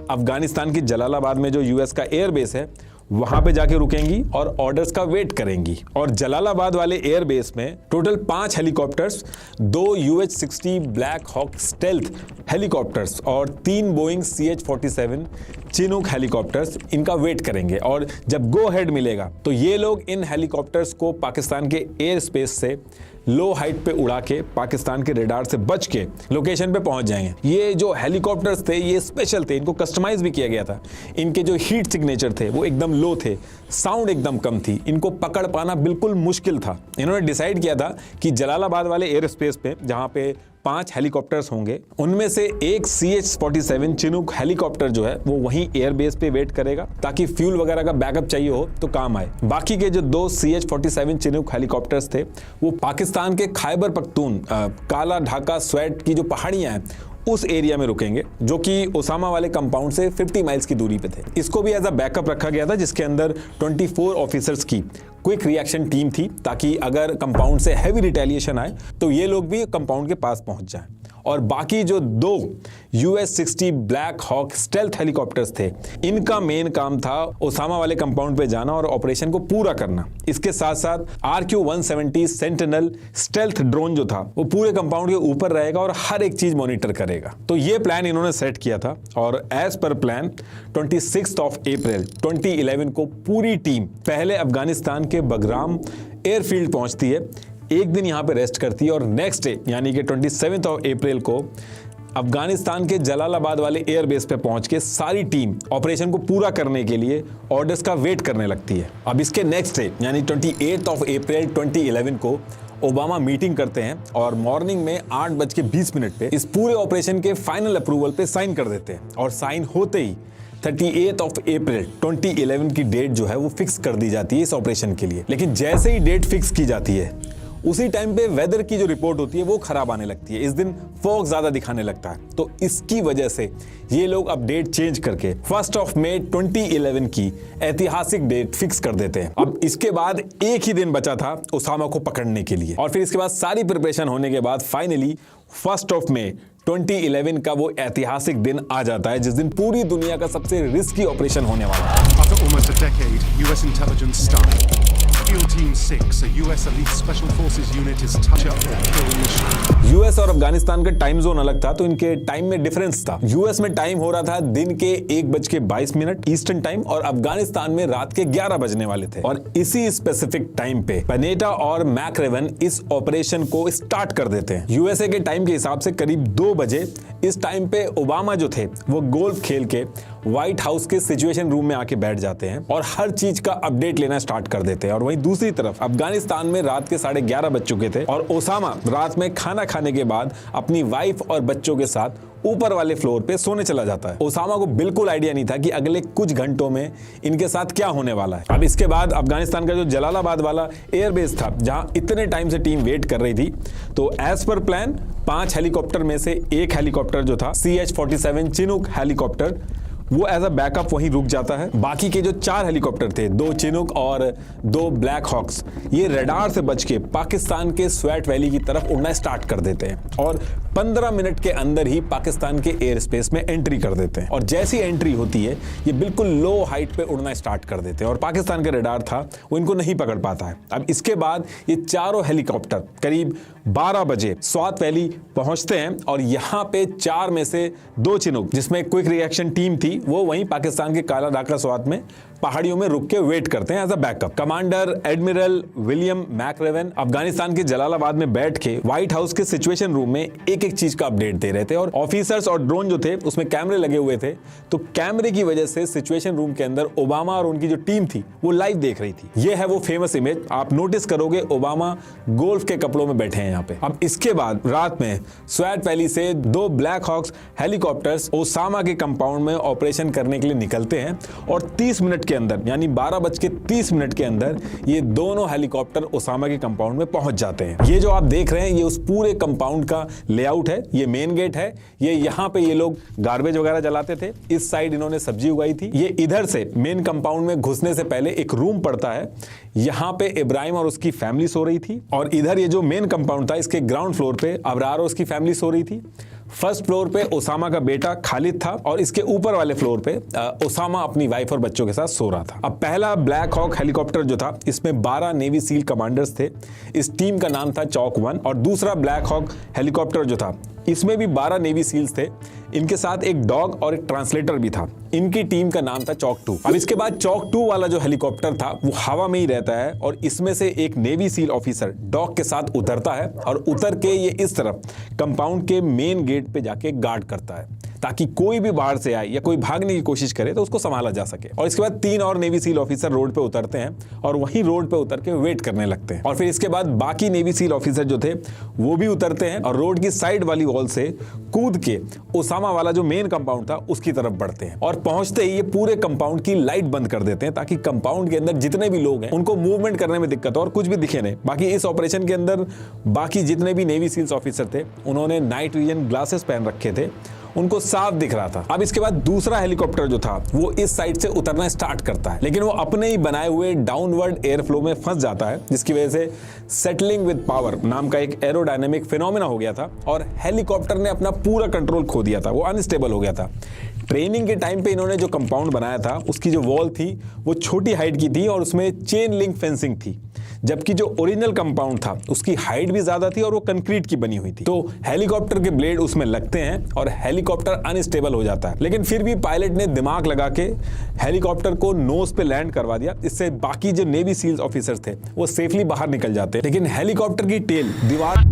A: अफगानिस्तान की जलालाबाद में जो यूएस का एयरबेस है वहां पे जाके रुकेंगी और ऑर्डर्स का वेट करेंगी। और जलालाबाद वाले एयरबेस में total 5 helicopters, 2 UH-60 black hawk stealth helicopters और 3 बोइंग CH-47 चिनूक हेलीकॉप्टर्स इनका वेट करेंगे। और जब गो हेड मिलेगा तो ये लोग इन हेलीकॉप्टर्स को पाकिस्तान के एयर स्पेस से लो हाइट पे उड़ा के पाकिस्तान के रेडार से बच के लोकेशन पे पहुंच जाएंगे। ये जो हेलीकॉप्टर्स थे ये स्पेशल थे, इनको कस्टमाइज भी किया गया था। इनके जो हीट सिग्नेचर थे वो एकदम लो थे, साउंड एकदम कम थी, इनको पकड़ पाना बिल्कुल मुश्किल था। इन्होंने डिसाइड किया था कि जलालाबाद वाले एयर स्पेस पे जहां पे 5 हेलीकॉप्टर्स होंगे उनमें से एक CH-47 चिनूक हेलीकॉप्टर जो है वो वहीं एयरबेस पे वेट करेगा ताकि फ्यूल वगैरह का बैकअप चाहिए हो तो काम आए। बाकी के जो 2 CH-47 चिनूक हेलीकॉप्टर्स थे वो पाकिस्तान के खैबर पख्तून काला ढाका स्वेट की जो पहाड़ियां हैं उस एरिया में रुकेंगे, जो कि ओसामा वाले कंपाउंड से 50 माइल्स की दूरी पे थे। इसको भी एज अ बैकअप रखा गया था, जिसके अंदर 24 ऑफिसर्स की क्विक रिएक्शन टीम थी, ताकि अगर कंपाउंड से हैवी रिटेलिएशन आए तो ये लोग भी कंपाउंड के पास पहुंच जाएं। और बाकी जो 2 US-60 black hawk stealth helicopters थे, इनका मेन काम था ओसामा वाले कंपाउंड पे जाना और ऑपरेशन को पूरा करना। इसके साथ साथ RQ-170 सेंटिनल स्टेल्थ ड्रोन जो था वो पूरे कंपाउंड के ऊपर रहेगा और हर एक चीज मॉनिटर करेगा। तो ये प्लान इन्होंने सेट किया था और एज पर प्लान 26 अप्रैल 2011 को पूरी टीम पहले अफगानिस्तान के बगराम एयरफील्ड पहुंचती है, एक दिन यहां पे रेस्ट करती है और नेक्स्ट डे यानी कि 27 अप्रैल को अफगानिस्तान के जलालाबाद वाले एयरबेस पे पहुंच के सारी टीम ऑपरेशन को पूरा करने के लिए ऑर्डर्स का वेट करने लगती है। अब इसके नेक्स्ट डे यानी 28 अप्रैल 2011 को ओबामा मीटिंग करते हैं और मॉर्निंग में 8:20 पे इस पूरे ऑपरेशन के फाइनल अप्रूवल पे साइन कर देते हैं। और साइन होते ही 38 अप्रैल 2011 की डेट जो है वो फिक्स कर दी जाती है इस ऑपरेशन के लिए। लेकिन जैसे ही डेट फिक्स की जाती है उसी टाइम पे वेदर की जो रिपोर्ट होती है वो खराब आने लगती है। इस दिन फॉग ज्यादा दिखाने लगता है, तो इसकी वजह से ये लोग अब डेट चेंज करके 1 मई 2011 की ऐतिहासिक डेट फिक्स कर देते हैं। अब इसके बाद एक ही दिन बचा था ओसामा को पकड़ने के लिए और फिर इसके बाद सारी प्रिपरेशन होने के बाद फाइनली 1 मई 2011 का वो ऐतिहासिक दिन आ जाता है, जिस दिन पूरी दुनिया का सबसे रिस्की ऑपरेशन होने वाला है।
D: After almost a decade, US intelligence stunned. SEAL Team 6, a U.S. elite special forces unit, is touch up or kill mission.
A: US और अफगानिस्तान का टाइम जोन अलग था, तो इनके टाइम में डिफरेंस था। यूएस में टाइम हो रहा था दिन के 1:22 ईस्टर्न टाइम और अफगानिस्तान में रात के 11 बजने वाले थे। और इसी स्पेसिफिक टाइम पे पनेटा और मैकरेवन इस ऑपरेशन को स्टार्ट कर देते हैं। यूएसए के टाइम के हिसाब से करीब 2 बजे इस टाइम पे ओबामा जो थे वो गोल्फ खेल के व्हाइट हाउस के सिचुएशन रूम में आके बैठ जाते हैं और हर चीज का अपडेट लेना स्टार्ट कर देते हैं। और वहीं दूसरी तरफ अफगानिस्तान में रात के 11:30 बज चुके थे और ओसामा रात में खाना खाने के बाद अपनी वाइफ और बच्चों के साथ ऊपर वाले फ्लोर पे सोने चला जाता है। ओसामा को बिल्कुल आइडिया नहीं था कि अगले कुछ घंटों में इनके साथ क्या होने वाला है। अब इसके बाद अफगानिस्तान का जो जलालाबाद वाला एयरबेस था जहां इतने टाइम से टीम वेट कर रही थी, तो एज पर प्लान 5 हेलीकॉप्टर में से एक हेलीकॉप्टर जो था CH-47 चिनूक हेलीकॉप्टर, वो एज अ बैकअप वहीं रुक जाता है। बाकी के जो 4 हेलीकॉप्टर थे, 2 चिनूक और 2 ब्लैक हॉक्स, ये रडार से बच के पाकिस्तान के स्वेट वैली की तरफ उड़ना स्टार्ट कर देते हैं और 15 मिनट के अंदर ही पाकिस्तान के एयर स्पेस में एंट्री कर देते हैं। और जैसी एंट्री होती है ये बिल्कुल लो हाइट पे उड़ना स्टार्ट कर देते हैं और पाकिस्तान का रडार था वो इनको नहीं पकड़ पाता है। अब इसके बाद ये चारों हेलीकॉप्टर करीब 12 बजे स्वात वैली पहुंचते हैं और यहाँ पे 4 में से 2 चिनूक, जिसमें क्विक रिएक्शन टीम थी, वो वहीं पाकिस्तान के काला ढाका स्वात में पहाड़ियों में रुक के वेट करते हैं as a backup. Commander admiral William McRaven Afghanistan के जलालाबाद में बैठ के व्हाइट हाउस के सिचुएशन रूम में एक एक चीज का अपडेट दे रहे थे और ऑफिसर्स और ड्रोन जो थे उसमें कैमरे लगे हुए थे, तो कैमरे की वजह से सिचुएशन रूम के अंदर ओबामा और उनकी जो टीम थी वो लाइव देख रही थी। ये है वो फेमस इमेज, आप नोटिस करोगे ओबामा गोल्फ के कपड़ों में बैठे हैं यहाँ पे। अब इसके बाद रात में स्वैट वैली से 2 ब्लैक हॉक्स हेलीकॉप्टर्स ओसामा के कंपाउंड में ऑपरेशन करने के लिए निकलते हैं और 30 मिनट के अंदर यानी 12:30 के अंदर ये दोनों हेलीकॉप्टर ओसामा के कंपाउंड में पहुंच जाते हैं। ये जो आप देख रहे हैं ये उस पूरे कंपाउंड का लेआउट है, ये मेन गेट है, ये यहाँ पे ये लोग गार्बेज वगैरह जलाते थे, इस साइड इन्होंने सब्जी उगाई थी। ये इधर से मेन कंपाउंड में घुसने से पहले एक रूम पड़ता है, यहाँ पे इब्राहिम और उसकी फैमिली सो रही थी और इधर ये जो मेन कंपाउंड था इसके ग्राउंड फ्लोर पे अबरार और उसकी फैमिली सो रही थी। फर्स्ट फ्लोर पे ओसामा का बेटा खालिद था और इसके ऊपर वाले फ्लोर पे ओसामा अपनी वाइफ और बच्चों के साथ सो रहा था। अब पहला ब्लैक हॉक हेलीकॉप्टर जो था इसमें 12 नेवी सील कमांडर्स थे, इस टीम का नाम था चॉक 1 और दूसरा ब्लैक हॉक हेलीकॉप्टर जो था इसमें भी 12 नेवी सील्स थे, इनके साथ एक डॉग और एक ट्रांसलेटर भी था, इनकी टीम का नाम था चॉक 2। अब इसके बाद चॉक 2 वाला जो हेलीकॉप्टर था वो हवा में ही रहता है और इसमें से एक नेवी सील ऑफिसर डॉग के साथ उतरता है और उतर के ये इस तरफ कंपाउंड के मेन गेट पे जाके गार्ड करता है ताकि कोई भी बाहर से आए या कोई भागने की कोशिश करे तो उसको संभाला जा सके। और इसके बाद 3 और नेवी सील ऑफिसर रोड पे उतरते हैं और वहीं रोड पे उतर के वेट करने लगते हैं और फिर इसके बाद बाकी नेवी सील ऑफिसर जो थे वो भी उतरते हैं और रोड की साइड वाली वॉल से कूद के ओसामा वाला जो मेन कंपाउंड था उसकी तरफ बढ़ते हैं और पहुंचते ही ये पूरे कंपाउंड की लाइट बंद कर देते हैं ताकि कंपाउंड के अंदर जितने भी लोग हैं उनको मूवमेंट करने में दिक्कत हो और कुछ भी दिखे नहीं। बाकी इस ऑपरेशन के अंदर बाकी जितने भी नेवी सील्स ऑफिसर थे उन्होंने नाइट विजन ग्लासेस पहन रखे थे, उनको साफ दिख रहा था। अब इसके बाद दूसरा हेलीकॉप्टर जो था वो इस साइड से उतरना स्टार्ट करता है लेकिन वो अपने ही बनाए हुए डाउनवर्ड एयर फ्लो में फंस जाता है जिसकी वजह से सेटलिंग विद पावर नाम का एक एरोडायनेमिक फिनोमेना हो गया था और हेलीकॉप्टर ने अपना पूरा कंट्रोल खो दिया था, वो अनस्टेबल हो गया था। ट्रेनिंग के टाइम पे इन्होंने जो कंपाउंड बनाया था उसकी जो वॉल थी वो छोटी हाइट की थी और उसमें चेन लिंक फेंसिंग थी, जबकि जो ओरिजिनल कंपाउंड था उसकी हाइट भी ज्यादा थी और वो कंक्रीट की बनी हुई थी। तो हेलीकॉप्टर के ब्लेड उसमें लगते हैं और हेलीकॉप्टर अनस्टेबल हो जाता है, लेकिन फिर भी पायलट ने दिमाग लगा के हेलीकॉप्टर को नोज पे लैंड करवा दिया। इससे बाकी जो नेवी सील्स ऑफिसर्स थे वो सेफली बाहर निकल जाते, लेकिन हेलीकॉप्टर की टेल दीवार,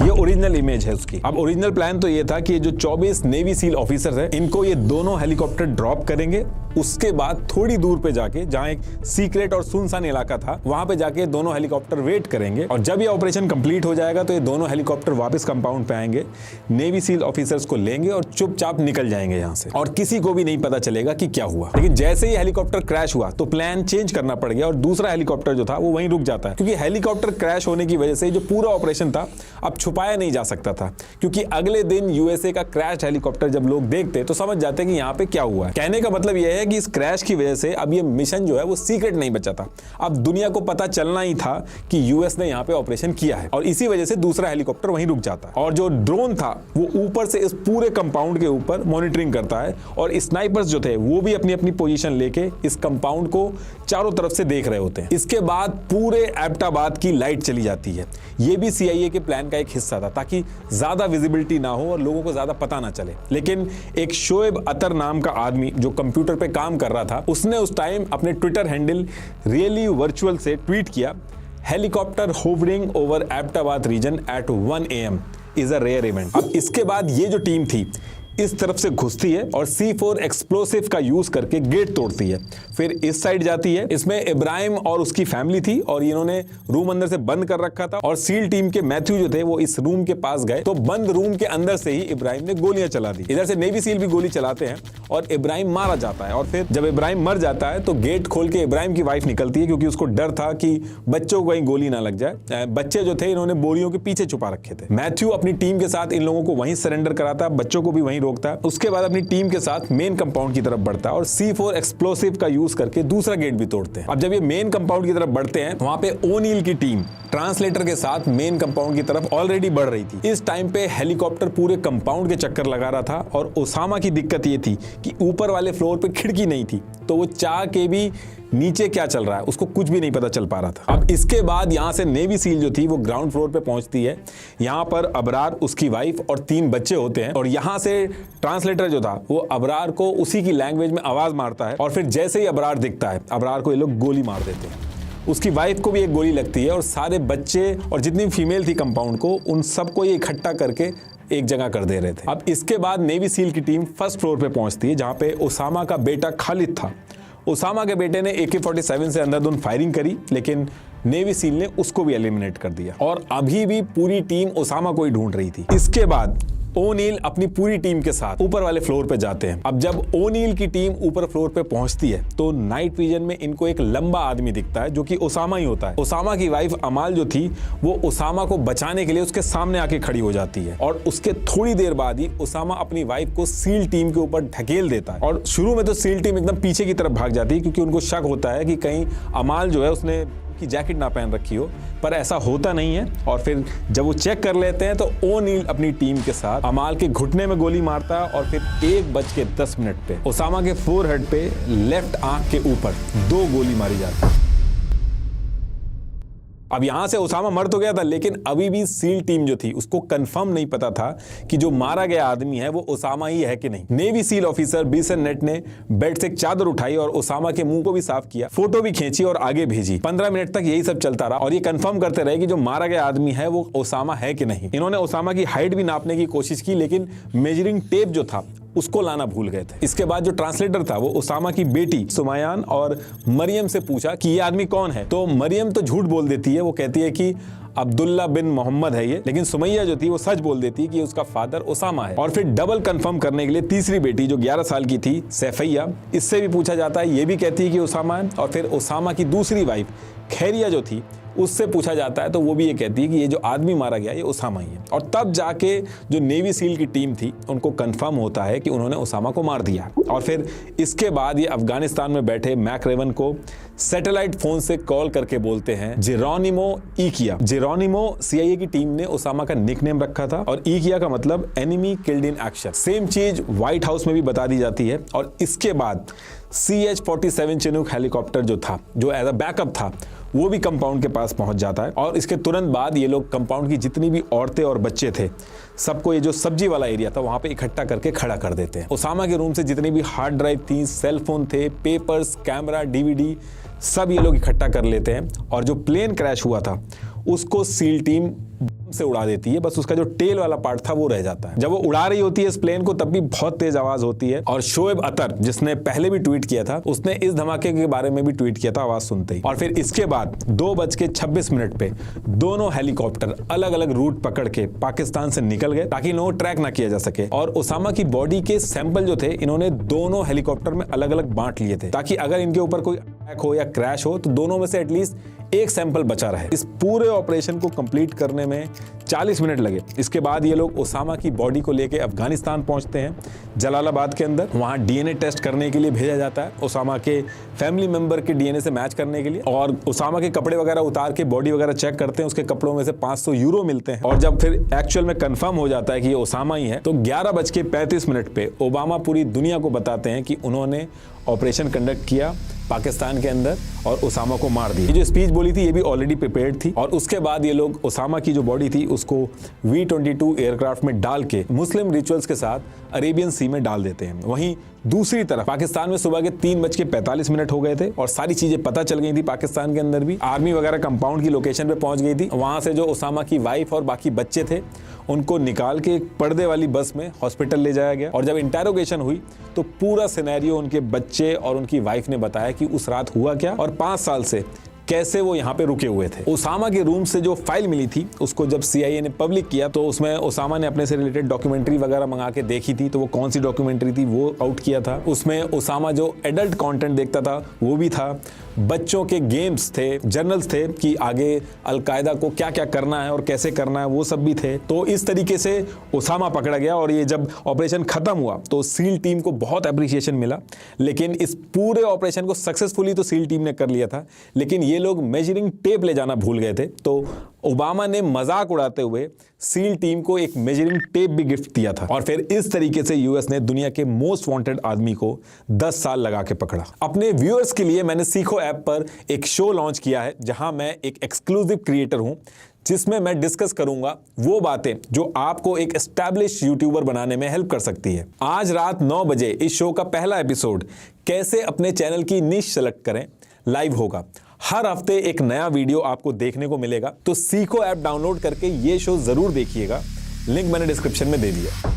A: ये ओरिजिनल इमेज है उसकी। अब ओरिजिनल प्लान तो ये था कि ये जो 24 नेवी सील ऑफिसर्स हैं इनको ये दोनों हेलीकॉप्टर ड्रॉप करेंगे, उसके बाद थोड़ी दूर पे जाके जहां एक सीक्रेट और सुनसान इलाका था वहां पे जाके दोनों हेलीकॉप्टर वेट करेंगे और जब ये ऑपरेशन कंप्लीट हो जाएगा तो ये दोनों हेलीकॉप्टर वापस कंपाउंड पे आएंगे, नेवी सील ऑफिसर्स को लेंगे और चुपचाप निकल जाएंगे यहाँ से और किसी को भी नहीं पता चलेगा कि क्या हुआ। लेकिन जैसे ही हेलीकॉप्टर क्रैश हुआ तो प्लान चेंज करना पड़ गया और दूसरा हेलीकॉप्टर जो था वो वहीं रुक जाता है क्योंकि हेलीकॉप्टर क्रैश होने की वजह से जो पूरा ऑपरेशन था अब छुपा छुपाया नहीं जा सकता था, क्योंकि अगले दिन यूएसए का क्रैश हेलीकॉप्टर जब लोग देखते तो समझ जाते कि यहाँ पे क्या हुआ है। कहने का मतलब यह है कि इस क्रैश की वजह से अब ये मिशन जो है वो सीक्रेट नहीं बचा था, अब दुनिया को पता चलना ही था कि यूएस ने यहाँ पे ऑपरेशन किया है, और इसी वजह से दूसरा हेलीकॉप्टर वहीं रुक जाता। और जो ड्रोन था वो ऊपर से इस पूरे कंपाउंड के ऊपर मॉनिटरिंग करता है, और स्नाइपर्स जो थे वो भी अपनी अपनी पोजीशन लेके इस कंपाउंड को चारों तरफ से देख रहे होते हैं। इसके बाद पूरे एबटाबाद की लाइट चली जाती है। ये भी सीआईए के प्लान का एक हिस्सा था, ताकि ज्यादा विजिबिलिटी ना हो और लोगों को ज्यादा पता ना चले। लेकिन एक शोएब अतर नाम का आदमी जो कंप्यूटर पे काम कर रहा था, उसने उस टाइम अपने ट्विटर हैंडल रियली वर्चुअल से ट्वीट किया, helicopter hovering over Abbottabad region at 1 AM is a rare event. अब इसके बाद ये जो टीम थी इस तरफ से घुसती है और C4 एक्सप्लोसिव का यूज करके गेट तोड़ती है, फिर इस साइड जाती है। इसमें इब्राहिम और उसकी फैमिली थी और इन्होंने रूम अंदर से बंद कर रखा था, और सील टीम के मैथ्यू जो थे वो इस रूम के पास गए तो बंद रूम के अंदर से ही इब्राहिम ने गोलियां चला दी। इधर से नेवी सील भी गोली चलाते हैं और इब्राहिम मारा जाता है। और फिर जब इब्राहिम मर जाता है तो गेट खोल के इब्राहिम की वाइफ निकलती है, क्योंकि उसको डर था कि बच्चों को कहीं गोली ना लग जाए। बच्चे जो थे इन्होंने बोरियों के पीछे छुपा रखे थे। मैथ्यू अपनी टीम के साथ इन लोगों को वहीं सरेंडर कराता, बच्चों को भी वहीं रोकता। उसके बाद अपनी टीम के साथ मेन कंपाउंड की तरफ बढ़ता है और C4 एक्सप्लोसिव का यूज करके दूसरा गेट भी तोड़ते हैं। अब जब ये मेन कंपाउंड की तरफ बढ़ते हैं, वहां पे ओनील की टीम ट्रांसलेटर के साथ मेन कंपाउंड की तरफ ऑलरेडी बढ़ रही थी। इस टाइम पे हेलीकॉप्टर पूरे कंपाउंड के चक्कर लगा रहा था, और ओसामा की दिक्कत ये थी कि ऊपर वाले फ्लोर पे खिड़की नहीं थी, तो वो चाह के भी नीचे क्या चल रहा है उसको कुछ भी नहीं पता चल पा रहा था। अब इसके बाद यहां से नेवी सील जो थी वो ग्राउंड फ्लोर पे पहुंचती है। यहां पर अबरार, उसकी वाइफ और 3 बच्चे होते हैं, और यहां से ट्रांसलेटर जो था वो अबरार को उसी की लैंग्वेज में आवाज मारता है, और फिर जैसे ही अबरार दिखता है अबरार को ये लोग गोली मार देते हैं। उसकी वाइफ को भी एक गोली लगती है, और सारे बच्चे और जितनी फीमेल थी कंपाउंड को उन सबको ये इकट्ठा करके एक जगह कर दे रहे थे। अब इसके बाद नेवी सील की टीम फर्स्ट फ्लोर पे पहुंचती है, जहां पे ओसामा का बेटा खालिद था। ओसामा के बेटे ने AK-47 से अंधाधुंध फायरिंग करी, लेकिन नेवी सील ने उसको भी एलिमिनेट कर दिया, और अभी भी पूरी टीम ओसामा को ही ढूंढ रही थी। इसके बाद ओनील अपनी पूरी टीम के साथ ऊपर वाले फ्लोर पे जाते हैं। अब जब ओनील की टीम ऊपर फ्लोर पे पहुंचती है तो नाइट विजन में इनको एक लंबा आदमी दिखता है, जो कि ओसामा ही होता है। ओसामा की वाइफ अमाल जो थी वो ओसामा को बचाने के लिए उसके सामने आके खड़ी हो जाती है, और उसके थोड़ी देर बाद ही ओसामा अपनी वाइफ को सील टीम के ऊपर ढकेल देता है। और शुरू में तो सील टीम एकदम पीछे की तरफ भाग जाती है, क्योंकि उनको शक होता है कि कहीं अमाल जो है उसने की जैकेट ना पहन रखी हो, पर ऐसा होता नहीं है। और फिर जब वो चेक कर लेते हैं तो ओनील अपनी टीम के साथ अमाल के घुटने में गोली मारता है, और फिर 1:10 पे ओसामा के फोरहेड पे लेफ्ट आंख के ऊपर 2 गोली मारी जाती है। अब यहां से ओसामा मर तो गया था, लेकिन अभी भी सील टीम जो थी उसको कंफर्म नहीं पता था कि जो मारा गया आदमी है वो ओसामा ही है कि नहीं। नेवी सील ऑफिसर बीसन नेट ने बेड से एक चादर उठाई और ओसामा के मुंह को भी साफ किया, फोटो भी खींची और आगे भेजी। 15 मिनट तक यही सब चलता रहा, और ये कंफर्म करते रहे कि जो मारा गया आदमी है वो ओसामा है कि नहीं। इन्होंने ओसामा की हाइट भी नापने की कोशिश की, लेकिन मेजरिंग टेप जो था उसको लाना भूल गए थे। इसके बाद जो ट्रांसलेटर था वो ओसामा की बेटी सुमायान और मरियम से पूछा कि ये आदमी कौन है, तो मरियम तो झूठ बोल देती है, वो कहती है कि अब्दुल्ला बिन मोहम्मद है ये, लेकिन सुमैया जो थी वो सच बोल देती है कि उसका फादर ओसामा है। और फिर डबल कंफर्म करने के लिए तीसरी बेटी जो 11 साल की थी सैफैया, इससे भी पूछा जाता है, ये भी कहती है कि ओसामा है। और फिर ओसामा की दूसरी वाइफ खैरिया जो थी उससे पूछा जाता है, तो वो भी ये कहती है कि ये जो आदमी मारा गया ये ओसामा ही है। और तब जाके जो नेवी सील की टीम थी उनको कंफर्म होता है कि उन्होंने ओसामा को मार दिया। और फिर इसके बाद ये अफगानिस्तान में बैठे मैकरेवन को सैटेलाइट फोन से कॉल करके बोलते हैं जेरोनिमो इकिया। जेरोनिमो CIA की टीम ने ओसामा का निकनेम रखा था, और इकिया का मतलब enemy killed in action. Same चीज व्हाइट हाउस में भी बता दी जाती है। और इसके बाद CH-47 चिनूक हेलीकॉप्टर जो था, जो एज अ बैकअप था, वो भी कंपाउंड के पास पहुंच जाता है। और इसके तुरंत बाद ये लोग कंपाउंड की जितनी भी औरतें और बच्चे थे सबको ये जो सब्जी वाला एरिया था वहां पे इकट्ठा करके खड़ा कर देते हैं। ओसामा के रूम से जितनी भी हार्ड ड्राइव थी, सेल फोन थे, पेपर्स, कैमरा, DVD, सब ये लोग इकट्ठा कर लेते हैं। और जो प्लेन क्रैश हुआ था उसको सील टीम से उड़ा देती है, बस उसका जो टेल वाला पार्ट था वो रह जाता है। जब वो उड़ा रही होती है इस प्लेन को तब भी बहुत तेज आवाज होती है, और शोएब अतर जिसने पहले भी ट्वीट किया था उसने इस धमाके के बारे में भी ट्वीट किया था आवाज सुनते ही। और फिर इसके बाद 2:26 पे दोनों हेलीकॉप्टर अलग अलग रूट पकड़ के पाकिस्तान से निकल गए, ताकि इन्हें ट्रैक ना किया जा सके। और ओसामा की बॉडी के सैंपल जो थे इन्होंने दोनों हेलीकॉप्टर में अलग अलग बांट लिए थे, ताकि अगर इनके ऊपर कोई अटैक हो या क्रैश हो तो दोनों में से एटलीस्ट एक सैंपल बचा रहे। इस पूरे ऑपरेशन को कंप्लीट करने में 40 मिनट लगे। इसके बाद ये लोग ओसामा की बॉडी को लेके अफगानिस्तान पहुंचते हैं, जलालाबाद के अंदर। वहां डीएनए टेस्ट करने के लिए भेजा जाता है, ओसामा के फैमिली मेंबर के डीएनए से मैच करने के लिए। और ओसामा के कपड़े वगैरह उतार के बॉडी वगैरह चेक करते हैं, उसके कपड़ों में से 500 यूरो मिलते हैं। और जब फिर एक्चुअल में कंफर्म हो जाता है कि ये ओसामा ही है, तो 11:35 पे ओबामा पूरी दुनिया को बताते हैं कि उन्होंने ऑपरेशन कंडक्ट किया पाकिस्तान के अंदर और ओसामा को मार दिया। ये जो स्पीच बोली थी ये भी ऑलरेडी प्रिपेयर्ड थी। और उसके बाद ये लोग ओसामा की जो बॉडी थी उसको V-22 एयरक्राफ्ट में डाल के मुस्लिम रिचुअल्स के साथ अरेबियन सी में डाल देते हैं। वहीं दूसरी तरफ पाकिस्तान में सुबह के 3:45 हो गए थे और सारी चीजें पता चल गई थी। पाकिस्तान के अंदर भी आर्मी वगैरह कंपाउंड की लोकेशन पे पहुंच गई थी। वहां से जो ओसामा की वाइफ और बाकी बच्चे थे उनको निकाल के एक पर्दे वाली बस में हॉस्पिटल ले जाया गया। और जब इंटेरोगेशन हुई तो पूरा सिनेरियो उनके बच्चे और उनकी वाइफ ने बताया कि उस रात हुआ क्या और 5 साल से कैसे वो यहाँ पे रुके हुए थे। ओसामा के रूम से जो फाइल मिली थी उसको जब CIA ने पब्लिक किया तो उसमें ओसामा ने अपने से रिलेटेड डॉक्यूमेंट्री वगैरह मंगा के देखी थी। तो वो कौन सी डॉक्यूमेंट्री थी वो आउट किया था। उसमें ओसामा जो एडल्ट कंटेंट देखता था वो भी था, बच्चों के गेम्स थे, जर्नल्स थे कि आगे अलकायदा को क्या क्या करना है और कैसे करना है, वो सब भी थे। तो इस तरीके से ओसामा पकड़ा गया। और ये जब ऑपरेशन खत्म हुआ तो सील टीम को बहुत अप्रिसिएशन मिला। लेकिन इस पूरे ऑपरेशन को सक्सेसफुली तो सील टीम ने कर लिया था, लेकिन ये लोग मेजरिंग टेप ले जाना भूल गए थे। तो ओबामा ने मजाक उड़ाते हुए सील टीम को एक मेजरिंग टेप भी गिफ्ट दिया था। और फिर इस तरीके से यूएस ने दुनिया के मोस्ट वांटेड आदमी को 10 साल लगा के पकड़ा। अपने व्यूअर्स के लिए मैंने सीखो ऐप पर एक शो लॉन्च किया है जहां मैं एक एक्सक्लूसिव क्रिएटर हूं, जिसमें मैं डिस्कस करूंगा वो बातें जो आपको एक एस्टैब्लिश यूट्यूबर बनाने में हेल्प कर सकती है। आज रात 9 बजे इस शो का पहला एपिसोड कैसे अपने चैनल की निश सेलेक्ट करें लाइव होगा। हर हफ्ते एक नया वीडियो आपको देखने को मिलेगा। तो सीखो ऐप डाउनलोड करके ये शो जरूर देखिएगा। लिंक मैंने डिस्क्रिप्शन में दे दिया।